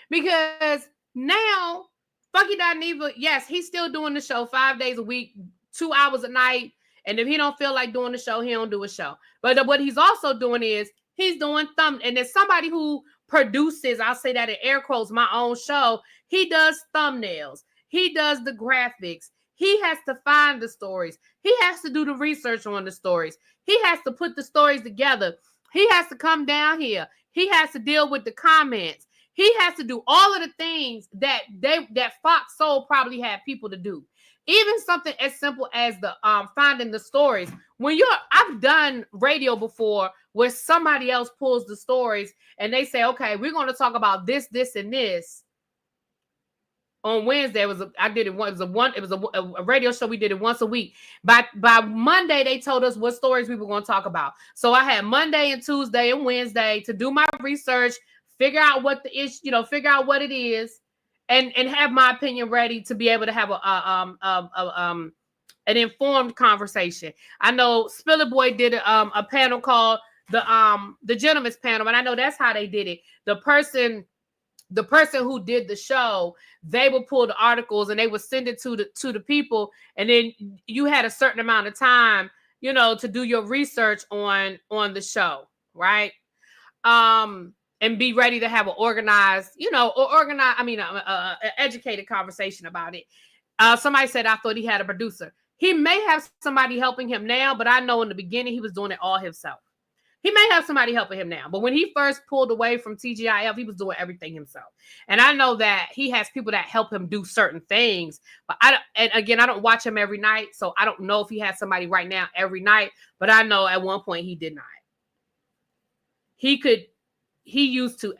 Because now, Funky Dineva, yes, he's still doing the show 5 days a week, 2 hours a night. And if he don't feel like doing the show, he don't do a show. But what he's also doing is he's doing and there's somebody who produces, I'll say that in air quotes, my own show. He does thumbnails. He does the graphics. He has to find the stories. He has to do the research on the stories. He has to put the stories together. He has to come down here. He has to deal with the comments. He has to do all of the things that Fox Soul probably had people to do. Even something as simple as the finding the stories. I've done radio before where somebody else pulls the stories and they say, okay, we're going to talk about this, this, and this. On Wednesday, it was a radio show. We did it once a week. By Monday, they told us what stories we were going to talk about. So I had Monday and Tuesday and Wednesday to do my research, figure out what the issue, figure out what it is, and have my opinion ready to be able to have an informed conversation. I know Spiller Boy did a panel called the Gentleman's Panel, and I know that's how they did it. The person who did the show, they would pull the articles and they would send it to the people, and then you had a certain amount of time, to do your research on the show, right? And be ready to have an organized, an educated conversation about it. Somebody said, I thought he had a producer. He may have somebody helping him now, but I know in the beginning he was doing it all himself. He may have somebody helping him now, but when he first pulled away from TGIF, he was doing everything himself. And I know that he has people that help him do certain things, but I don't watch him every night, so I don't know if he has somebody right now every night, but I know at one point he did not. He used to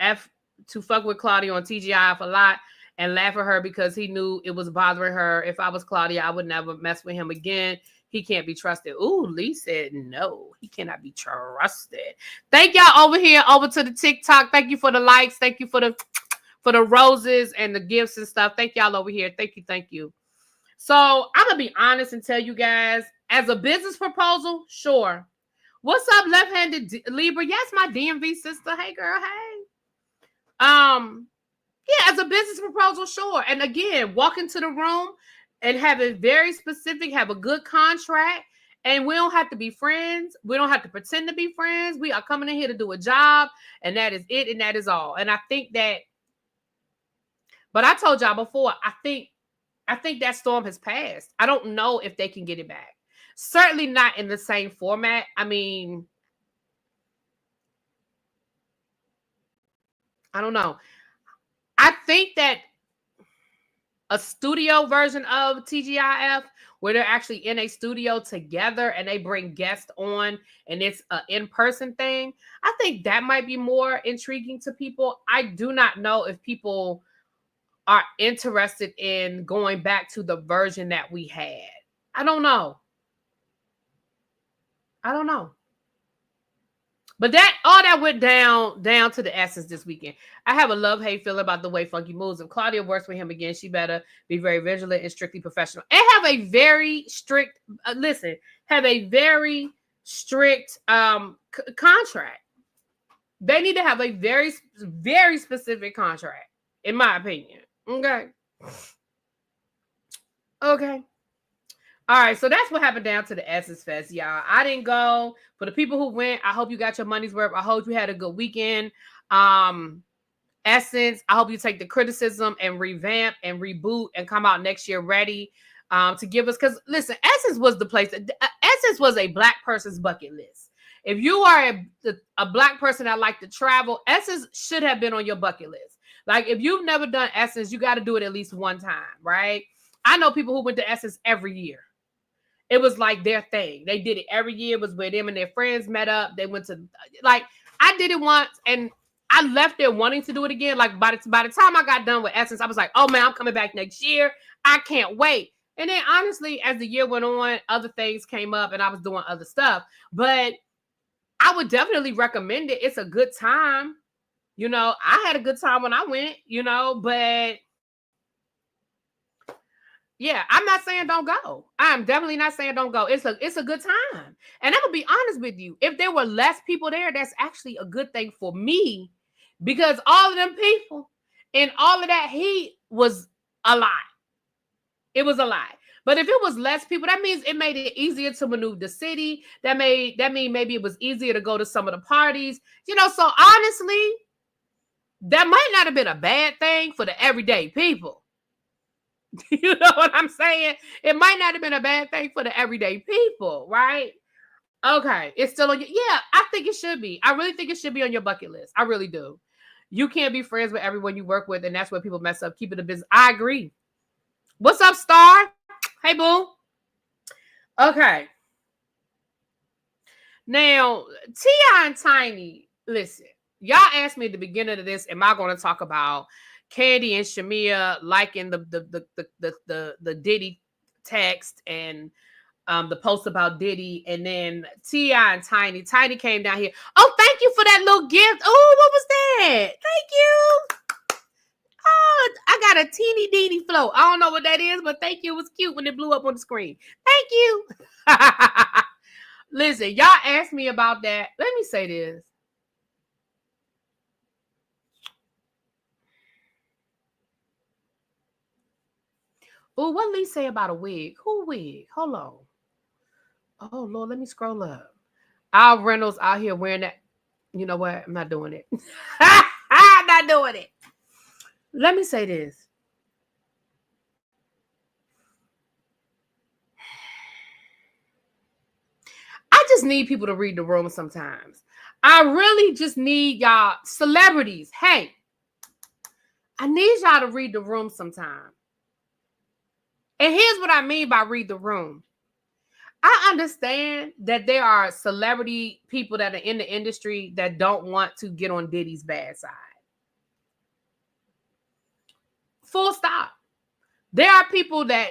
fuck with Claudia on TGIF a lot and laugh at her because he knew it was bothering her. If I was Claudia, I would never mess with him again. He can't be trusted. Ooh, Lee said no. He cannot be trusted. Thank y'all over here, over to the TikTok. Thank you for the likes. Thank you for the for the roses and the gifts and stuff. Thank y'all over here. Thank you. So I'm gonna be honest and tell you guys, as a business proposal, sure. What's up, left-handed Libra? Yes, my DMV sister. Hey, girl. Hey. Yeah, as a business proposal, sure. And again, walk into the room and have it very specific, have a good contract, and we don't have to be friends. We don't have to pretend to be friends. We are coming in here to do a job, and that is it, and that is all. And I think that, but I told y'all before, I think that storm has passed. I don't know if they can get it back. Certainly not in the same format. I mean, I don't know. I think that a studio version of TGIF, where they're actually in a studio together and they bring guests on and it's an in-person thing, I think that might be more intriguing to people. I do not know if people are interested in going back to the version that we had. I don't know. But all that went down to the essence this weekend. I have a love-hate feeling about the way Funky moves. If Claudia works with him again, she better be very vigilant and strictly professional. And have a very strict, contract. They need to have a very, very specific contract, in my opinion. Okay. All right, so that's what happened down to the Essence Fest, y'all. I didn't go. For the people who went, I hope you got your money's worth. I hope you had a good weekend. Essence, I hope you take the criticism and revamp and reboot and come out next year ready to give us, because listen, Essence was the place. Essence was a Black person's bucket list. If you are a Black person that like to travel, Essence should have been on your bucket list. Like, if you've never done Essence, you got to do it at least one time, right? I know people who went to Essence every year. It was like their thing. They did it every year. It was where them and their friends met up. They went to, like, I did it once and I left there wanting to do it again. Like, by the time I got done with Essence, I was like, oh man, I'm coming back next year. I can't wait. And then honestly, as the year went on, other things came up and I was doing other stuff. But I would definitely recommend it. It's a good time. You know, I had a good time when I went, you know, but yeah, I'm not saying don't go. I'm definitely not saying don't go. It's a good time. And I'm gonna be honest with you. If there were less people there, that's actually a good thing for me, because all of them people and all of that heat was a lot. It was a lot. But if it was less people, that means it made it easier to maneuver the city. That mean maybe it was easier to go to some of the parties. You know, so honestly, that might not have been a bad thing for the everyday people. You know what I'm saying? It might not have been a bad thing for the everyday people, right? Okay, it's still on your, yeah, I think it should be. I really think it should be on your bucket list. I really do. You can't be friends with everyone you work with, and that's where people mess up. Keep it a business. I agree. What's up, Star? Hey, boo. Okay. Now, T.I. and Tiny, listen, y'all asked me at the beginning of this, am I going to talk about Candy and Shamia liking the Diddy text and the post about Diddy, and then T.I. and Tiny came down here. Oh, thank you for that little gift. Oh, what was that? Thank you. Oh, I got a teeny teeny float. I don't know what that is, but thank you. It was cute when it blew up on the screen. Thank you. Listen, y'all asked me about that. Let me say this. Oh, what Lee say about a wig? Who wig? Hold on. Oh, Lord, let me scroll up. Al Reynolds out here wearing that. You know what? I'm not doing it. I'm not doing it. Let me say this. I just need people to read the room sometimes. I really just need y'all, celebrities. Hey, I need y'all to read the room sometime. And here's what I mean by read the room. I understand that there are celebrity people that are in the industry that don't want to get on Diddy's bad side. Full stop. There are people that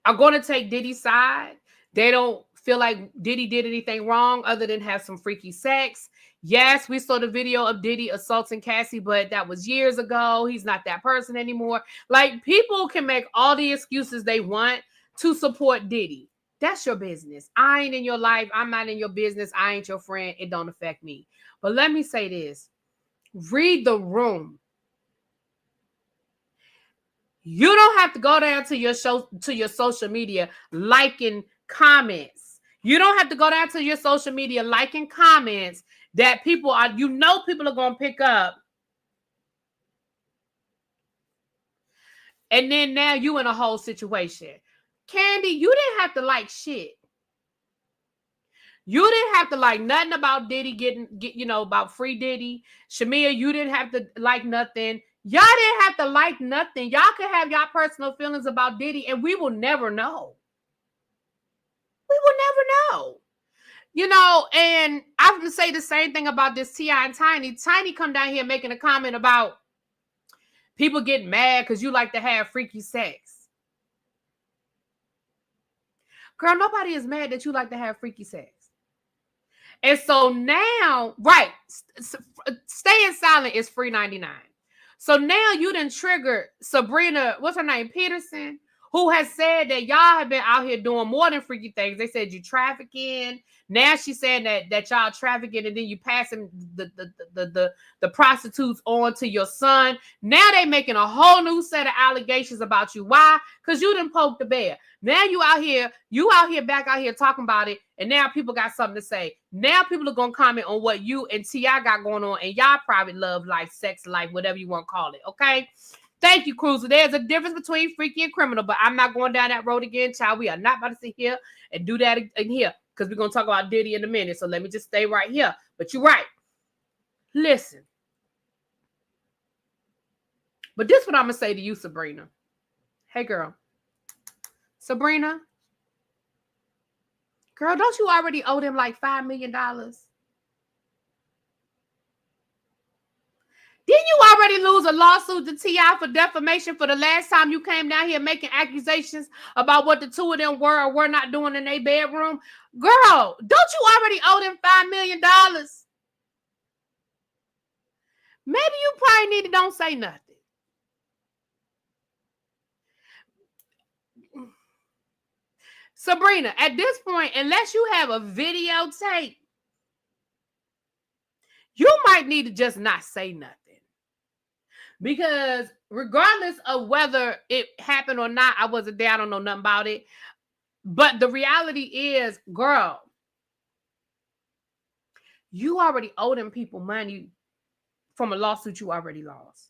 are going to take Diddy's side. They don't feel like Diddy did anything wrong other than have some freaky sex. Yes, we saw the video of Diddy assaulting Cassie, but that was years ago. He's not that person anymore. Like, people can make all the excuses they want to support Diddy. That's your business. I ain't in your life. I'm not in your business. I ain't your friend. It don't affect me. But let me say this. Read the room. You don't have to go down to your social media liking comments. You don't have to go down to your social media liking comments that people are, people are going to pick up. And then now you in a whole situation. Candy, you didn't have to like shit. You didn't have to like nothing about Diddy about free Diddy. Shamia, you didn't have to like nothing. Y'all didn't have to like nothing. Y'all can have y'all personal feelings about Diddy, and we will never know. We will never know. And I'm going to say the same thing about this T.I. and Tiny. Tiny come down here making a comment about people getting mad because you like to have freaky sex. Girl, nobody is mad that you like to have freaky sex. And so now, right, staying silent is free 99. So now you done triggered Sabrina, what's her name, Peterson, who has said that y'all have been out here doing more than freaky things. They said you trafficking. Now she's saying that y'all trafficking, and then you passing the prostitutes on to your son. Now they making a whole new set of allegations about you. Why? Because you done poked the bear. Now you out here back out here talking about it, and now people got something to say. Now people are gonna comment on what you and T.I. got going on in y'all private love life, sex life, whatever you want to call it. Okay. Thank you, Cruiser. There's a difference between freaky and criminal, but I'm not going down that road again, child. We are not about to sit here and do that in here because we're going to talk about Diddy in a minute. So let me just stay right here. But you're right. Listen. But this is what I'm going to say to you, Sabrina. Hey, girl. Sabrina. Girl, don't you already owe them like $5 million? Didn't you already lose a lawsuit to T.I. for defamation for the last time you came down here making accusations about what the two of them were or were not doing in their bedroom? Girl, don't you already owe them $5 million? Maybe you probably need to don't say nothing. Sabrina, at this point, unless you have a videotape, you might need to just not say nothing. Because regardless of whether it happened or not, I wasn't there. I don't know nothing about it. But the reality is, girl, you already owe them people money from a lawsuit you already lost.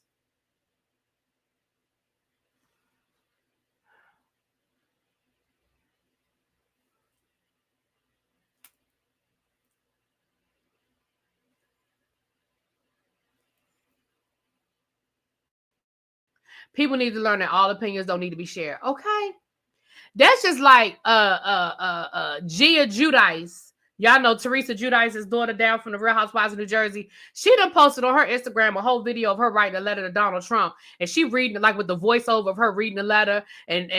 People need to learn that all opinions don't need to be shared. Okay. That's just like Gia Giudice. Y'all know Teresa Giudice's daughter down from the Real Housewives of New Jersey. She done posted on her Instagram a whole video of her writing a letter to Donald Trump. And she reading it like with the voiceover of her reading the letter and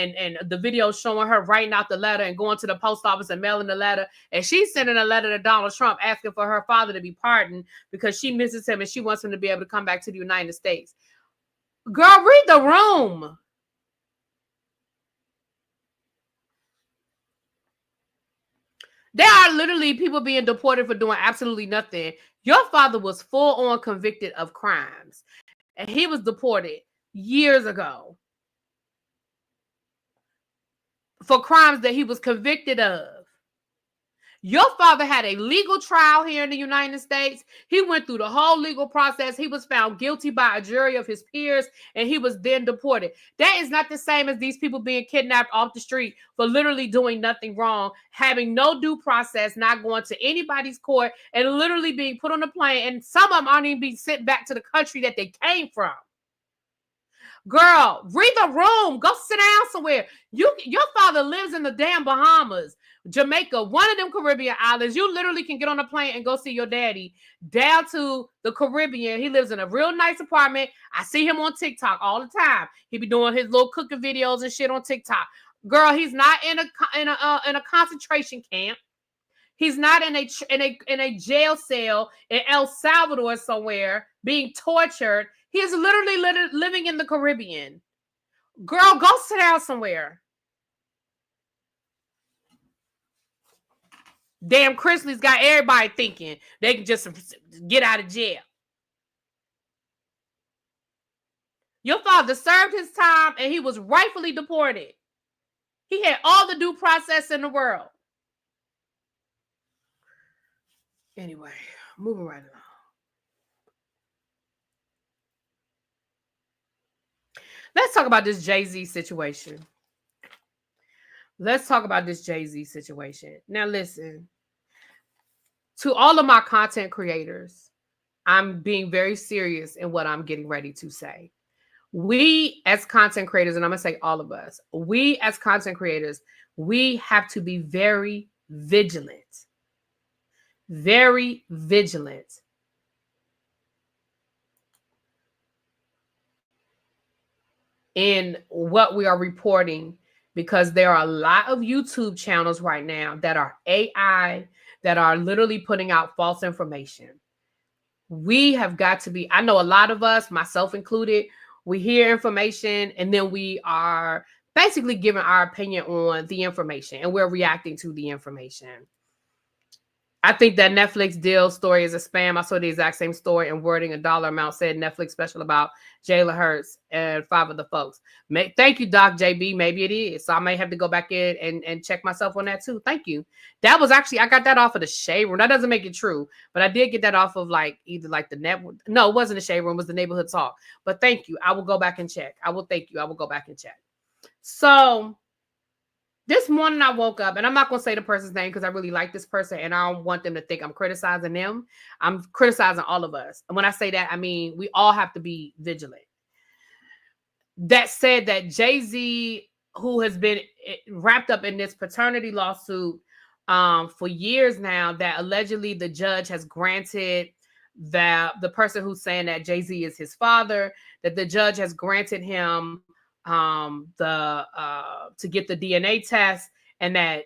the video showing her writing out the letter and going to the post office and mailing the letter. And she's sending a letter to Donald Trump asking for her father to be pardoned because she misses him and she wants him to be able to come back to the United States. Girl, read the room. There are literally people being deported for doing absolutely nothing. Your father was full on convicted of crimes. And he was deported years ago for crimes that he was convicted of. Your father had a legal trial here in the United States. He went through the whole legal process. He was found guilty by a jury of his peers, and he was then deported. That is not the same as these people being kidnapped off the street for literally doing nothing wrong, having no due process, not going to anybody's court, and literally being put on a plane. And some of them aren't even being sent back to the country that they came from. Girl, read the room. Go sit down somewhere. Your father lives in the damn Bahamas, Jamaica, one of them Caribbean islands. You literally can get on a plane and go see your daddy down to the Caribbean. He lives in a real nice apartment. I see him on TikTok all the time. He be doing his little cooking videos and shit on TikTok. Girl, he's not in a concentration camp. He's not in a jail cell in El Salvador somewhere being tortured. He is literally living in the Caribbean. Girl, go sit down somewhere. Damn, Chrisley's got everybody thinking they can just get out of jail. Your father served his time and he was rightfully deported. He had all the due process in the world. Anyway, moving right along. Let's talk about this Jay-Z situation. Now, listen. To all of my content creators, I'm being very serious in what I'm getting ready to say. We as content creators, and I'm going to say all of us, we as content creators, we have to be very vigilant. Very vigilant. In what we are reporting, because there are a lot of YouTube channels right now that are AI, that are literally putting out false information. We have got to be, I know a lot of us, myself included, we hear information and then we are basically giving our opinion on the information and we're reacting to the information. I think that Netflix deal story is a spam. I saw the exact same story and wording, a dollar amount said Netflix special about Jayla Hurts and 5 of the folks. Thank you, Doc JB. Maybe it is. So I may have to go back in and check myself on that too. Thank you. That was actually, I got that off of the Shade Room. That doesn't make it true, but I did get that off of either the network. No, it wasn't the Shade Room. It was the Neighborhood Talk. But thank you. I will go back and check. I will go back and check. So this morning I woke up, and I'm not going to say the person's name because I really like this person and I don't want them to think I'm criticizing them. I'm criticizing all of us. And when I say that, I mean, we all have to be vigilant. That said, that Jay-Z, who has been wrapped up in this paternity lawsuit for years now, that allegedly the judge has granted that the person who's saying that Jay-Z is his father, that the judge has granted him to get the DNA test, and that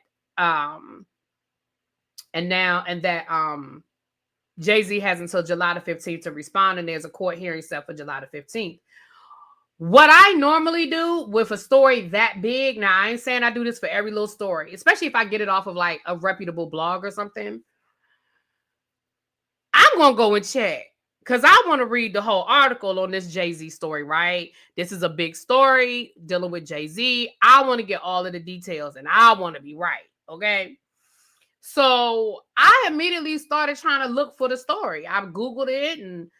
Jay-Z has until July the 15th to respond, and there's a court hearing set for July the 15th. What I normally do with a story that big, now I ain't saying I do this for every little story, especially if I get it off of like a reputable blog or something, I'm gonna go and check. Because I want to read the whole article on this Jay-Z story, right? This is a big story dealing with Jay-Z. I want to get all of the details and I want to be right, okay? So I immediately started trying to look for the story. I Googled it and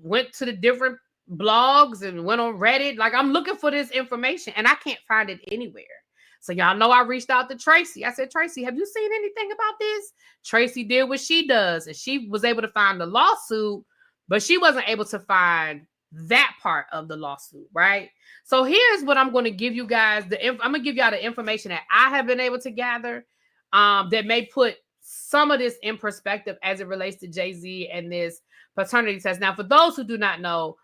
went to the different blogs and went on Reddit. Like, I'm looking for this information and I can't find it anywhere. So y'all know I reached out to Tracy. I said, Tracy, have you seen anything about this? Tracy did what she does, and she was able to find the lawsuit, but she wasn't able to find that part of the lawsuit, right? So here's what I'm going to give you guys. I'm going to give y'all the information that I have been able to gather that may put some of this in perspective as it relates to Jay-Z and this paternity test. Now, for those who do not know,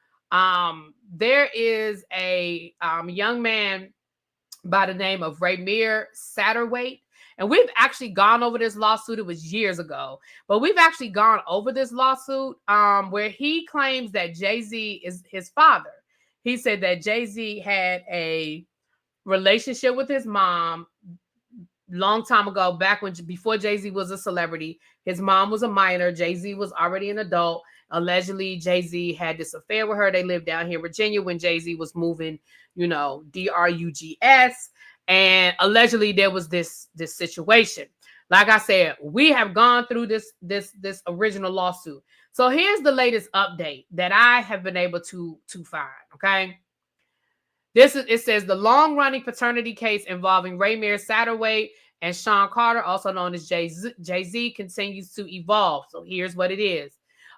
there is a young man by the name of Raymir Satterwhite. And we've actually gone over this lawsuit. It was years ago, but we've actually gone over this lawsuit where he claims that Jay-Z is his father. He said that Jay-Z had a relationship with his mom long time ago, before Jay-Z was a celebrity. His mom was a minor. Jay-Z was already an adult. Allegedly, Jay-Z had this affair with her. They lived down here in Virginia when Jay-Z was moving, DRUGS. And allegedly there was this situation. Like I said, we have gone through this original lawsuit. So here's the latest update that I have been able to find. Okay. It says the long-running paternity case involving Raymir Satterwhite and Sean Carter, also known as Jay-Z, continues to evolve. So here's what it is.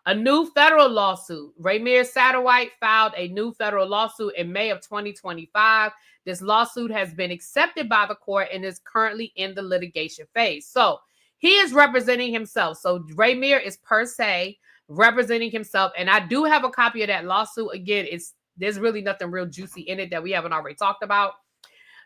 A new federal lawsuit. Raymir Satterwhite filed a new federal lawsuit in May of 2025. This lawsuit has been accepted by the court and is currently in the litigation phase. So he is representing himself. So Raymir is per se representing himself. And I do have a copy of that lawsuit. Again, there's really nothing real juicy in it that we haven't already talked about.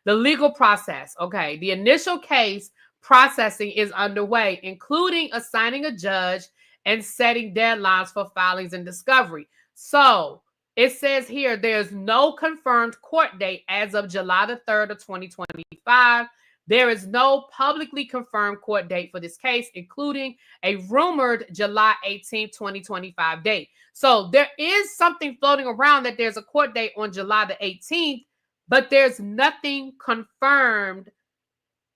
The legal process. Okay. The initial case processing is underway, including assigning a judge and setting deadlines for filings and discovery. So it says here there's no confirmed court date as of July the 3rd of 2025. There is no publicly confirmed court date for this case, including a rumored July 18th, 2025 date. So there is something floating around that there's a court date on July the 18th, but there's nothing confirmed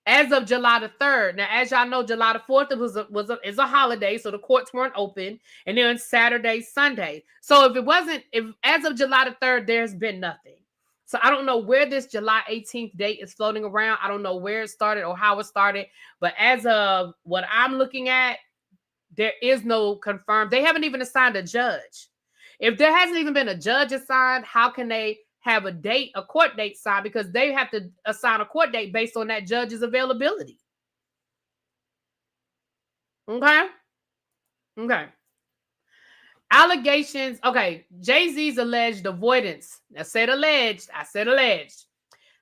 as of July the 3rd. Now, as y'all know, July the 4th is a holiday, so the courts weren't open, and then Saturday, Sunday. So if as of July the 3rd, there's been nothing. So I don't know where this July 18th date is floating around. I don't know where it started or how it started, but as of what I'm looking at, there is no confirmed. They haven't even assigned a judge. If there hasn't even been a judge assigned, how can they have a court date signed? Because they have to assign a court date based on that judge's availability. Okay. Allegations. Okay. Jay-Z's alleged avoidance. I said alleged.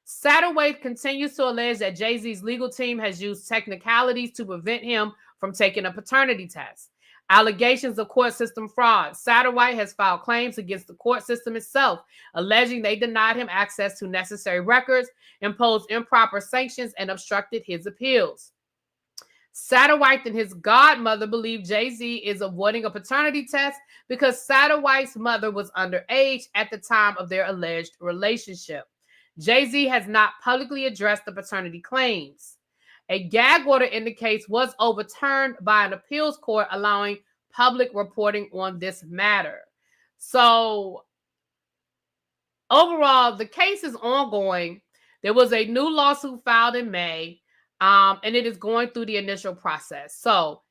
Satterwhite continues to allege that Jay-Z's legal team has used technicalities to prevent him from taking a paternity test. Allegations of court system fraud. Satterwhite has filed claims against the court system itself, alleging they denied him access to necessary records, imposed improper sanctions, and obstructed his appeals. Satterwhite and his godmother believe Jay-Z is avoiding a paternity test because Satterwhite's mother was underage at the time of their alleged relationship. Jay-Z has not publicly addressed the paternity claims. A gag order in the case was overturned by an appeals court, allowing public reporting on this matter. So overall, the case is ongoing. There was a new lawsuit filed in May, and it is going through the initial process. So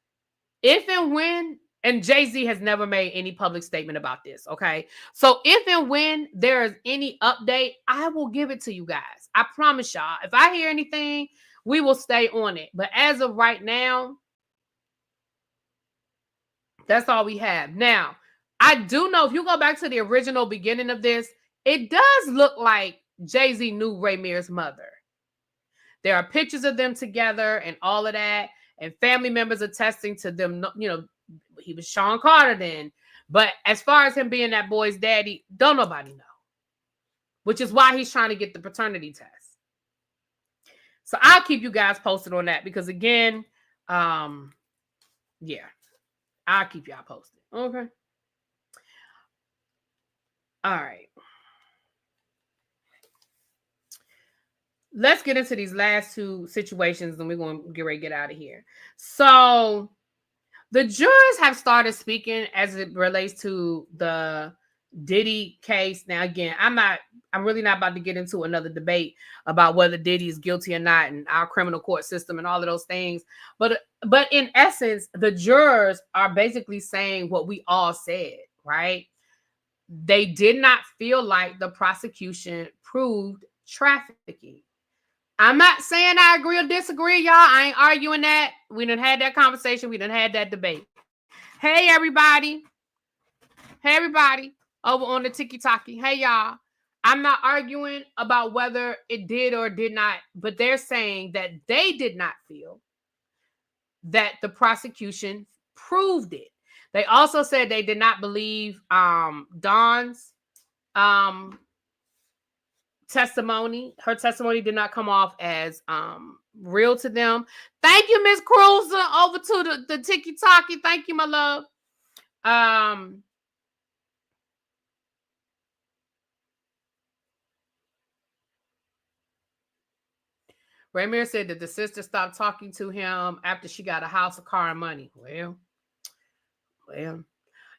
if and when, and Jay-Z has never made any public statement about this, okay? So if and when there is any update, I will give it to you guys. I promise y'all. If I hear anything, we will stay on it. But as of right now, that's all we have. Now, I do know if you go back to the original beginning of this, it does look like Jay-Z knew Rhaenyra's mother. There are pictures of them together and all of that, and family members attesting to them. You know, he was Sean Carter then. But as far as him being that boy's daddy, don't nobody know. Which is why he's trying to get the paternity test. So I'll keep you guys posted on that because, again, yeah, I'll keep y'all posted. Okay. All right. Let's get into these last two situations and we're going to get ready to get out of here. So the jurors have started speaking as it relates to the Diddy case. Now, again, I'm really not about to get into another debate about whether Diddy is guilty or not and our criminal court system and all of those things. But in essence, the jurors are basically saying what we all said, right? They did not feel like the prosecution proved trafficking. I'm not saying I agree or disagree, y'all. I ain't arguing that. We done had that conversation. We done had that debate. Hey, everybody. Over on the tiki-taki. Hey, y'all. I'm not arguing about whether it did or did not, but they're saying that they did not feel that the prosecution proved it. They also said they did not believe Dawn's testimony. Her testimony did not come off as real to them. Thank you, Miss Cruiser, over to the tiki-taki. Thank you, my love. Rhaenyra said that the sister stopped talking to him after she got a house, a car, and money. Well,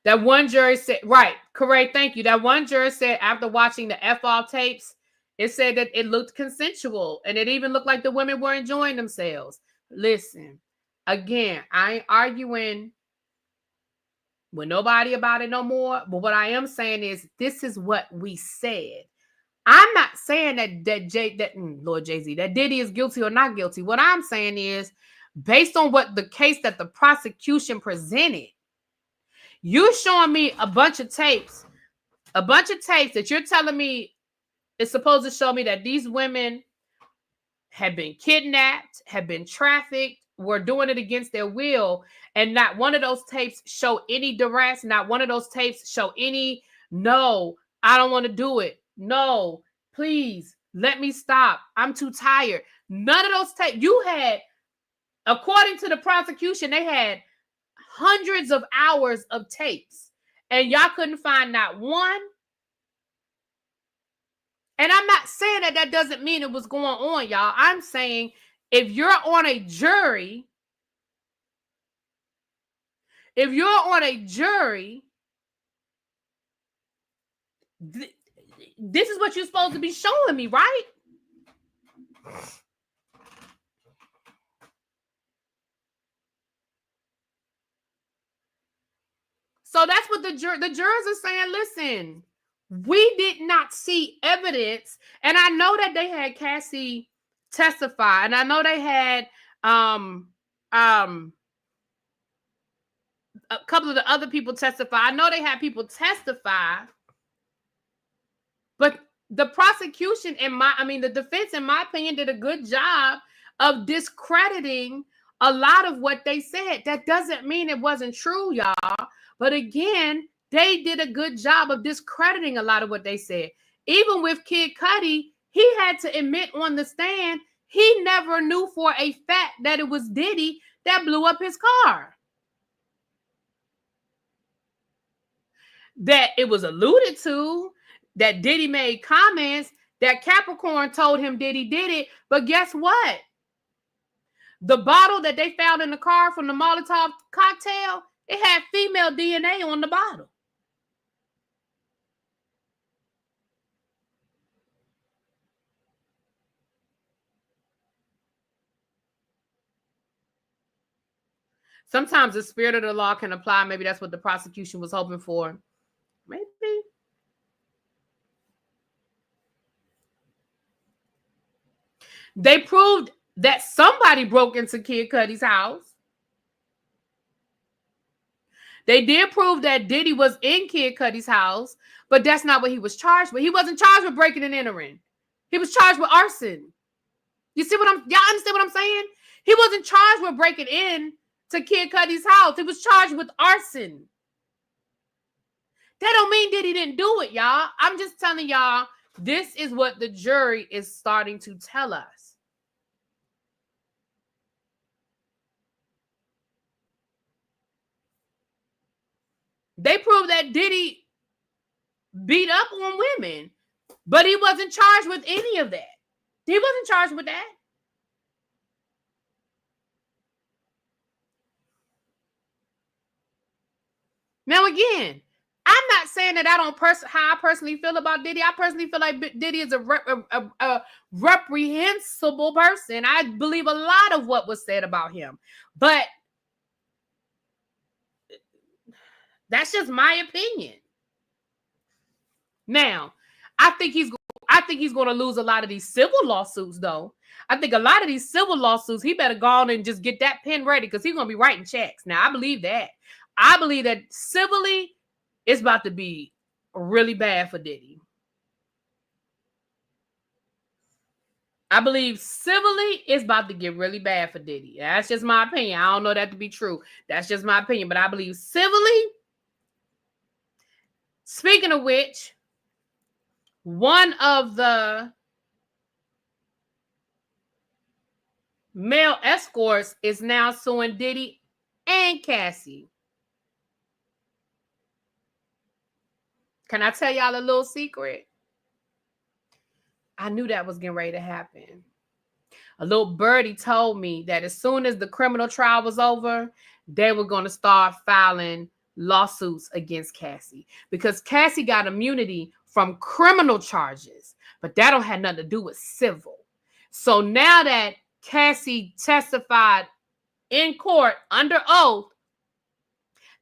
that one jury said, right, correct, thank you. That one juror said after watching the F-off tapes, it said that it looked consensual, and it even looked like the women were enjoying themselves. Listen, again, I ain't arguing with nobody about it no more, but what I am saying is this is what we said. I'm not saying Lord Jay-Z, that Diddy is guilty or not guilty. What I'm saying is, based on what the case that the prosecution presented, you showing me a bunch of tapes that you're telling me is supposed to show me that these women have been kidnapped, have been trafficked, were doing it against their will. And not one of those tapes show any duress. Not one of those tapes show any, no, I don't want to do it. No, please let me stop. I'm too tired. None of those tapes. You had, according to the prosecution, they had hundreds of hours of tapes. And y'all couldn't find not one. And I'm not saying that that doesn't mean it was going on, y'all. I'm saying if you're on a jury, this is what you're supposed to be showing me, right? So that's what the jurors are saying. Listen, we did not see evidence. And I know that they had Cassie testify. And I know they had a couple of the other people testify. I know they had people testify. But the prosecution, the defense, in my opinion, did a good job of discrediting a lot of what they said. That doesn't mean it wasn't true, y'all. But again, they did a good job of discrediting a lot of what they said. Even with Kid Cudi, he had to admit on the stand he never knew for a fact that it was Diddy that blew up his car. That it was alluded to, that Diddy made comments, that Capricorn told him Diddy did it. But guess what? The bottle that they found in the car from the Molotov cocktail, it had female DNA on the bottle. Sometimes the spirit of the law can apply. Maybe that's what the prosecution was hoping for. Maybe. They proved that somebody broke into Kid Cudi's house. They did prove that Diddy was in Kid Cudi's house, but that's not what he was charged with. He wasn't charged with breaking and entering. He was charged with arson. Y'all understand what I'm saying? He wasn't charged with breaking in to Kid Cudi's house. He was charged with arson. That don't mean Diddy didn't do it, y'all. I'm just telling y'all, this is what the jury is starting to tell us. They proved that Diddy beat up on women, but he wasn't charged with any of that. He wasn't charged with that. Now, again, I'm not saying that how I personally feel about Diddy. I personally feel like Diddy is a reprehensible person. I believe a lot of what was said about him, but that's just my opinion. Now, I think he's going to lose a lot of these civil lawsuits, though. I think a lot of these civil lawsuits, he better go on and just get that pen ready because he's going to be writing checks. Now, I believe that. I believe that civilly, it's about to be really bad for Diddy. I believe civilly, it's about to get really bad for Diddy. That's just my opinion. I don't know that to be true. That's just my opinion. But I believe civilly. Speaking of which, one of the male escorts is now suing Diddy and Cassie. Can I tell y'all a little secret? I knew that was getting ready to happen. A little birdie told me that as soon as the criminal trial was over, they were going to start filing lawsuits against Cassie because Cassie got immunity from criminal charges, but that don't have nothing to do with civil. So now that Cassie testified in court under oath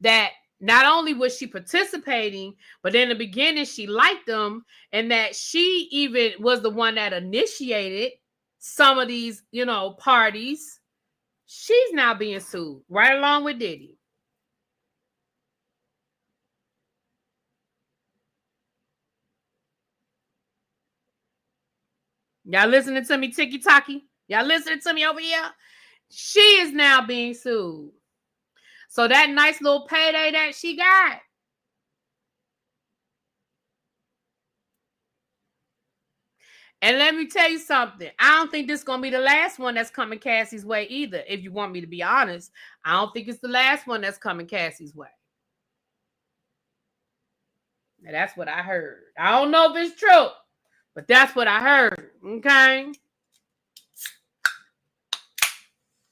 that not only was she participating, but in the beginning she liked them, and that she even was the one that initiated some of these, parties, she's now being sued right along with Diddy. Y'all listening to me, Tiki Taki? Y'all listening to me over here? She is now being sued. So that nice little payday that she got, and let me tell you something. I don't think this is going to be the last one that's coming Cassie's way either. If you want me to be honest, I don't think it's the last one that's coming Cassie's way. Now, that's what I heard. I don't know if it's true, but that's what I heard. Okay.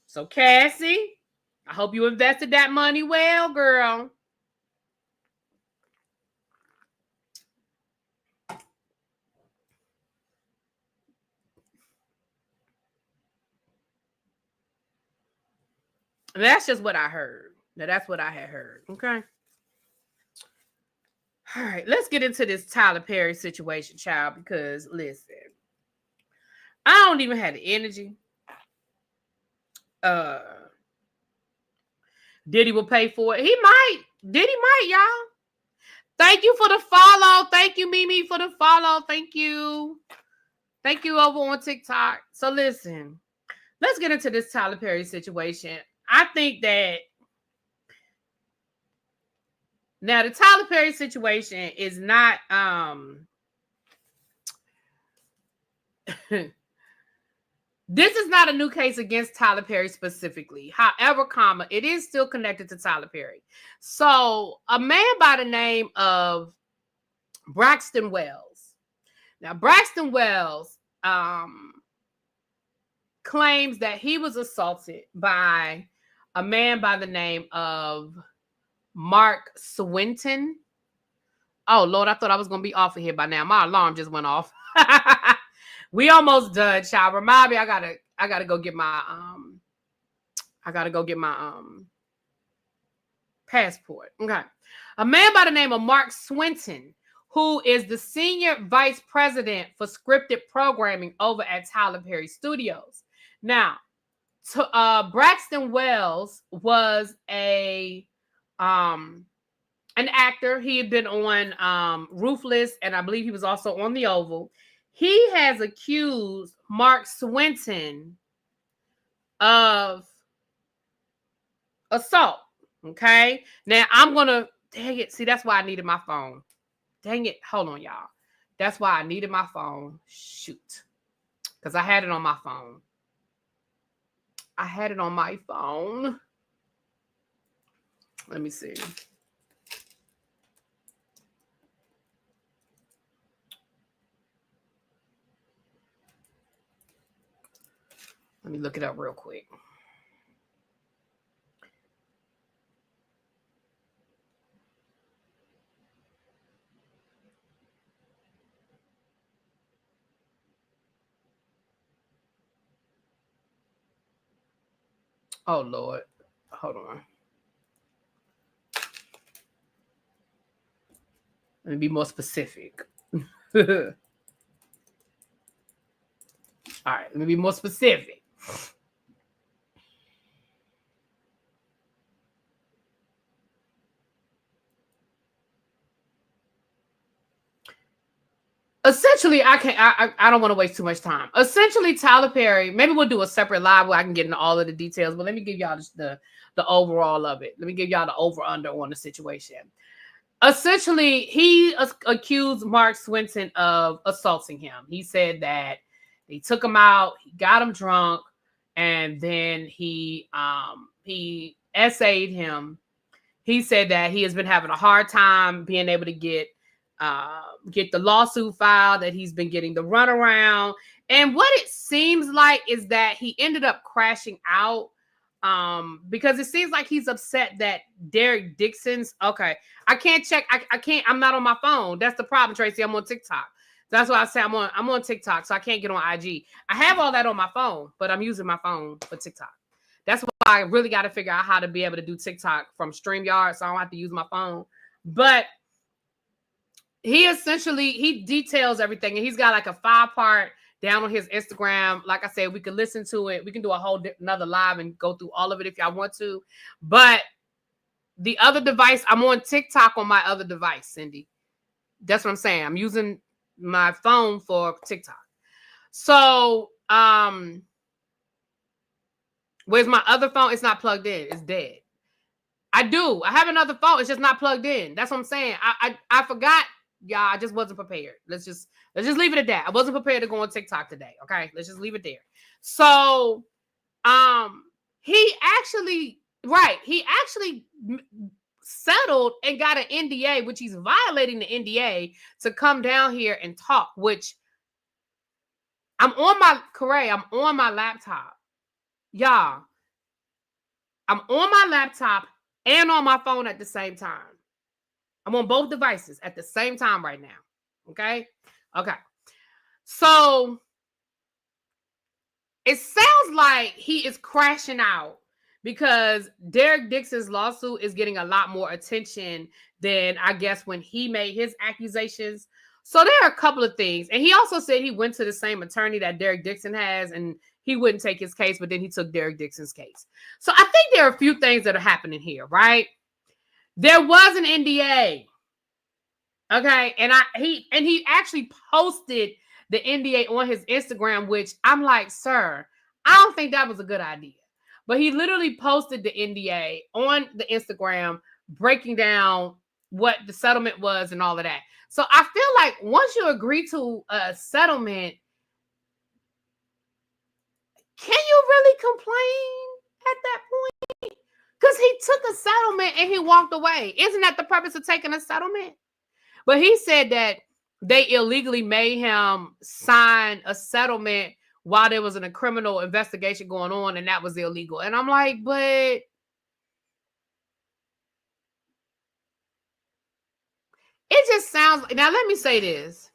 So, Cassie, I hope you invested that money well, girl. That's just what I heard. Now, that's what I had heard. Okay. All right. Let's get into this Tyler Perry situation, child, because listen, I don't even have the energy. Diddy will pay for it. He might. Diddy might, y'all. Thank you for the follow. Thank you, Mimi, for the follow. Thank you. Thank you over on TikTok. So listen, let's get into this Tyler Perry situation. I think that now the Tyler Perry situation is not this is not a new case against Tyler Perry specifically. However, it is still connected to Tyler Perry. So a man by the name of Braxton Wells. Now, Braxton Wells claims that he was assaulted by a man by the name of Mark Swinton. Oh, Lord, I thought I was going to be off of here by now. My alarm just went off. We almost done, child. Remind me, I gotta go get my passport. Okay. A man by the name of Mark Swinton, who is the senior vice president for scripted programming over at Tyler Perry Studios. Now, Braxton Wells was an actor. He had been on Ruthless, and I believe he was also on The Oval. He has accused Mark Swinton of assault. Okay. Now I'm gonna dang it. See, that's why I needed my phone. Dang it. Hold on, y'all. That's why I needed my phone. Shoot. Because I had it on my phone. Let me see. Let me look it up real quick. Oh, Lord. Hold on. Let me be more specific. All right, let me be more specific. Essentially, I don't want to waste too much time. Essentially, Tyler Perry, maybe we'll do a separate live where I can get into all of the details, but let me give y'all the overall of it. Let me give y'all the over-under on the situation. Essentially, he accused Mark Swinton of assaulting him. He said that they took him out, he got him drunk, and then he essayed him. He said that he has been having a hard time being able to get the lawsuit filed, that he's been getting the runaround. And what it seems like is that he ended up crashing out because it seems like he's upset that Derek Dixon's okay. I can't check. I can't. I'm not on my phone. That's the problem, Tracy. I'm on TikTok. That's why I say I'm on TikTok, so I can't get on IG. I have all that on my phone, but I'm using my phone for TikTok. That's why I really got to figure out how to be able to do TikTok from StreamYard, so I don't have to use my phone. But he details everything, and he's got like a 5-part down on his Instagram. Like I said, we could listen to it. We can do a whole another live and go through all of it if y'all want to. But the other device, I'm on TikTok on my other device, Cindy. That's what I'm saying. I'm using my phone for TikTok. So, Where's my other phone? It's not plugged in. It's dead. I do. I have another phone. It's just not plugged in. That's what I'm saying. I forgot. Y'all, I just wasn't prepared. Let's just leave it at that. I wasn't prepared to go on TikTok today. Okay, let's just leave it there. So, he actually settled and got an NDA, which he's violating the NDA to come down here and talk. Which I'm on my laptop, y'all. I'm on my laptop and on my phone at the same time. I'm on both devices at the same time right now. Okay. So it sounds like he is crashing out because Derek Dixon's lawsuit is getting a lot more attention than, I guess, when he made his accusations. So there are a couple of things. And he also said he went to the same attorney that Derek Dixon has, and he wouldn't take his case, but then he took Derek Dixon's case. So I think there are a few things that are happening here, right? There was an NDA. Okay. And he actually posted the NDA on his Instagram, which I'm like, sir, I don't think that was a good idea. But he literally posted the NDA on the Instagram, breaking down what the settlement was and all of that. So I feel like once you agree to a settlement, can you really complain at that point? Because he took a settlement and he walked away. Isn't that the purpose of taking a settlement? But he said that they illegally made him sign a settlement while there was a criminal investigation going on, and that was illegal. And I'm like, but it just sounds... Now, let me say this.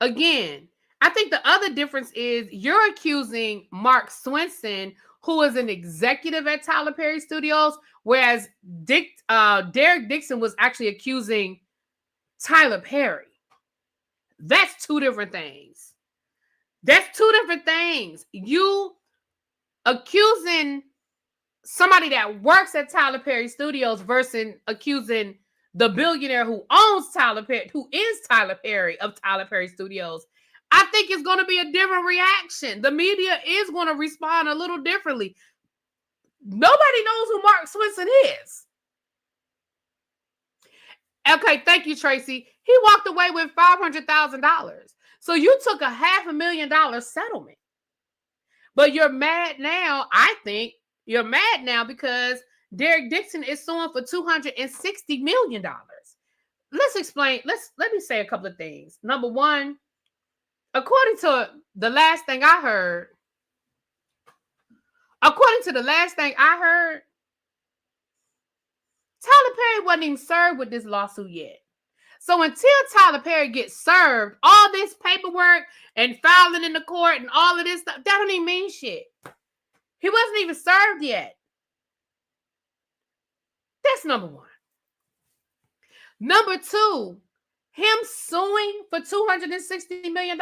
Again, I think the other difference is you're accusing Mark Swenson, who is an executive at Tyler Perry Studios, whereas Derek Dixon was actually accusing Tyler Perry. That's two different things. You accusing somebody that works at Tyler Perry Studios versus accusing the billionaire who owns Tyler Perry, who is Tyler Perry of Tyler Perry Studios. I think it's going to be a different reaction. The media is going to respond a little differently. Nobody knows who Mark Swenson is. Okay, thank you, Tracy. He walked away with $500,000. So you took a $500,000 settlement. But you're mad now. I think you're mad now because Derek Dixon is suing for $260 million. Let's explain. Let me say a couple of things. Number one, according to the last thing I heard, Tyler Perry wasn't even served with this lawsuit yet. So until Tyler Perry gets served, all this paperwork and filing in the court and all of this stuff, that don't even mean shit. He wasn't even served yet. That's number one. Number two, him suing for $260 million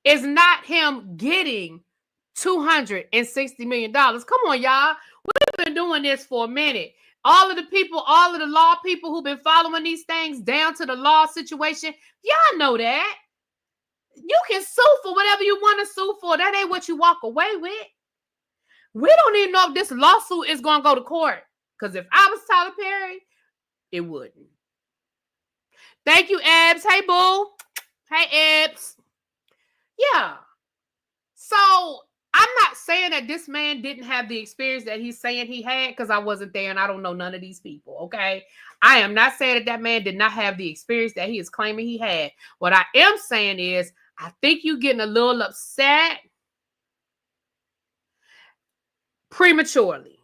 is not him getting $260 million. Come on, y'all. We've been doing this for a minute. All of the law people who've been following these things down to the law situation, y'all know that. You can sue for whatever you want to sue for. That ain't what you walk away with. We don't even know if this lawsuit is going to go to court. Because if I was Tyler Perry, it wouldn't. Thank you, Ebbs. Hey, boo. Hey, Ebbs. Yeah. So I'm not saying that this man didn't have the experience that he's saying he had, because I wasn't there and I don't know none of these people, okay? I am not saying that man did not have the experience that he is claiming he had. What I am saying is, I think you're getting a little upset prematurely.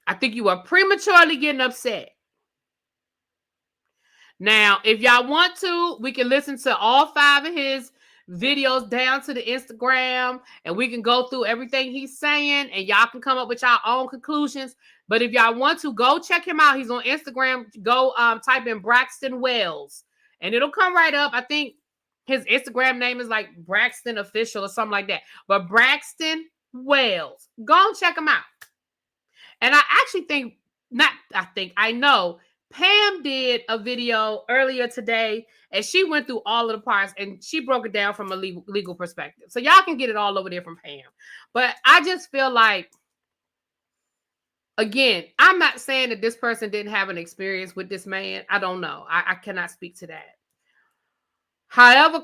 I think you are prematurely getting upset. Now, if y'all want to, we can listen to all 5 of his videos down to the Instagram, and we can go through everything he's saying, and y'all can come up with your own conclusions. But if y'all want to, go check him out. He's on Instagram. Go type in Braxton Wells, and it'll come right up. I think his Instagram name is like Braxton Official or something like that. But Braxton Wells. Go and check him out. And I actually I know Pam did a video earlier today, and she went through all of the parts, and she broke it down from a legal perspective. So y'all can get it all over there from Pam. But I just feel like, again, I'm not saying that this person didn't have an experience with this man. I don't know. I cannot speak to that. However,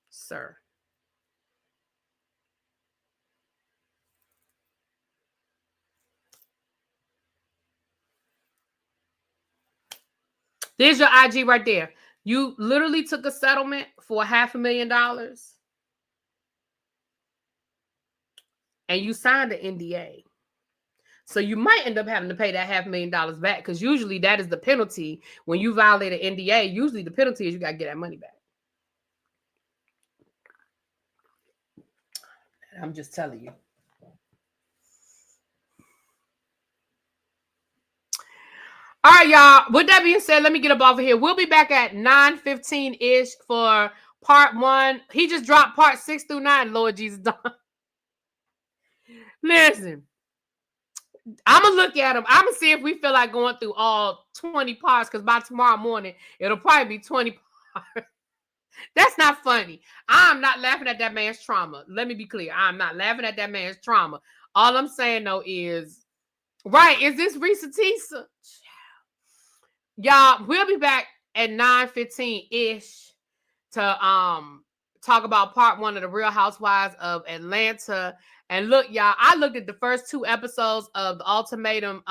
sir. There's your IG right there. You literally took a settlement for $500,000 and you signed an NDA. So you might end up having to pay that $500,000 back, because usually that is the penalty when you violate an NDA. Usually the penalty is you got to get that money back. I'm just telling you. All right, y'all. With that being said, let me get up off of here. We'll be back at 9:15-ish for part 1. He just dropped part 6 through 9, Lord Jesus. Listen, I'm going to look at them. I'm going to see if we feel like going through all 20 parts, because by tomorrow morning, it'll probably be 20 parts. That's not funny. I'm not laughing at that man's trauma. Let me be clear. I'm not laughing at that man's trauma. All I'm saying, though, is, right, is this Risa Tisa? Y'all, we'll be back at 9:15-ish to talk about part 1 of the Real Housewives of Atlanta. And look, y'all, I looked at the first 2 episodes of the Ultimatum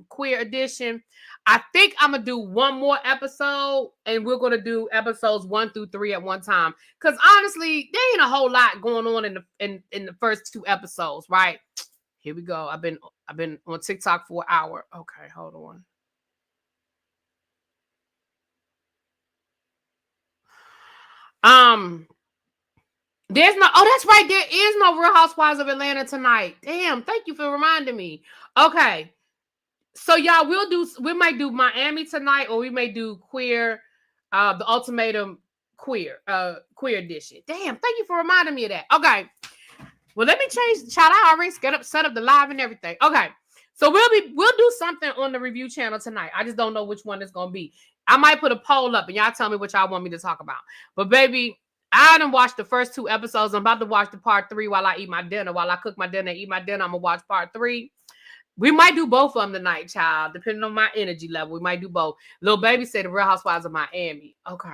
Queer Edition. I think I'm gonna do one more episode, and we're gonna do episodes 1 through 3 at one time. Because honestly, there ain't a whole lot going on in the first 2 episodes, right? Here we go. I've been on TikTok for an hour. Okay, hold on. There's no, oh, that's right. There is no Real Housewives of Atlanta tonight. Damn, thank you for reminding me. Okay. So y'all, we might do Miami tonight, or we may do queer, the Ultimatum queer edition. Damn, thank you for reminding me of that. Okay. Well, let me change. Child, I already set up the live and everything. Okay. So we'll do something on the review channel tonight. I just don't know which one it's gonna be. I might put a poll up and y'all tell me what y'all want me to talk about. But baby, I done watched the first 2 episodes. I'm about to watch the part 3 while I eat my dinner. While I cook my dinner and eat my dinner, I'm gonna watch part 3. We might do both of them tonight, child, depending on my energy level. We might do both. Little baby said the Real Housewives of Miami. Okay.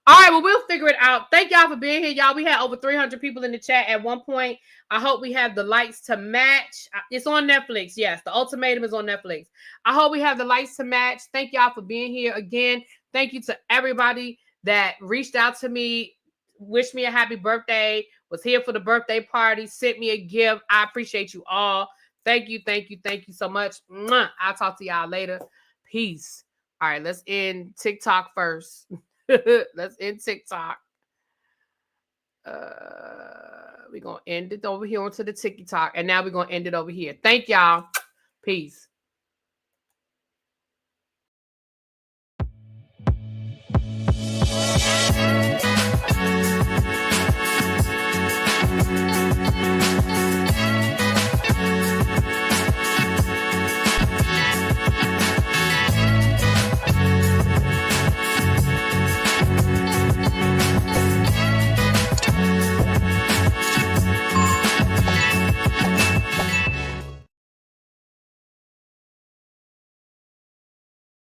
All right, well, we'll figure it out. Thank y'all for being here, y'all. We had over 300 people in the chat at one point. I hope we have the lights to match. It's on Netflix. Yes, the Ultimatum is on Netflix. I hope we have the lights to match. Thank y'all for being here again. Thank you to everybody that reached out to me, wished me a happy birthday, was here for the birthday party, sent me a gift. I appreciate you all. Thank you so much. I'll talk to y'all later. Peace. All right, let's end TikTok first. Let's end TikTok. We're going to end it over here onto the TikTok. And now we're going to end it over here. Thank y'all. Peace.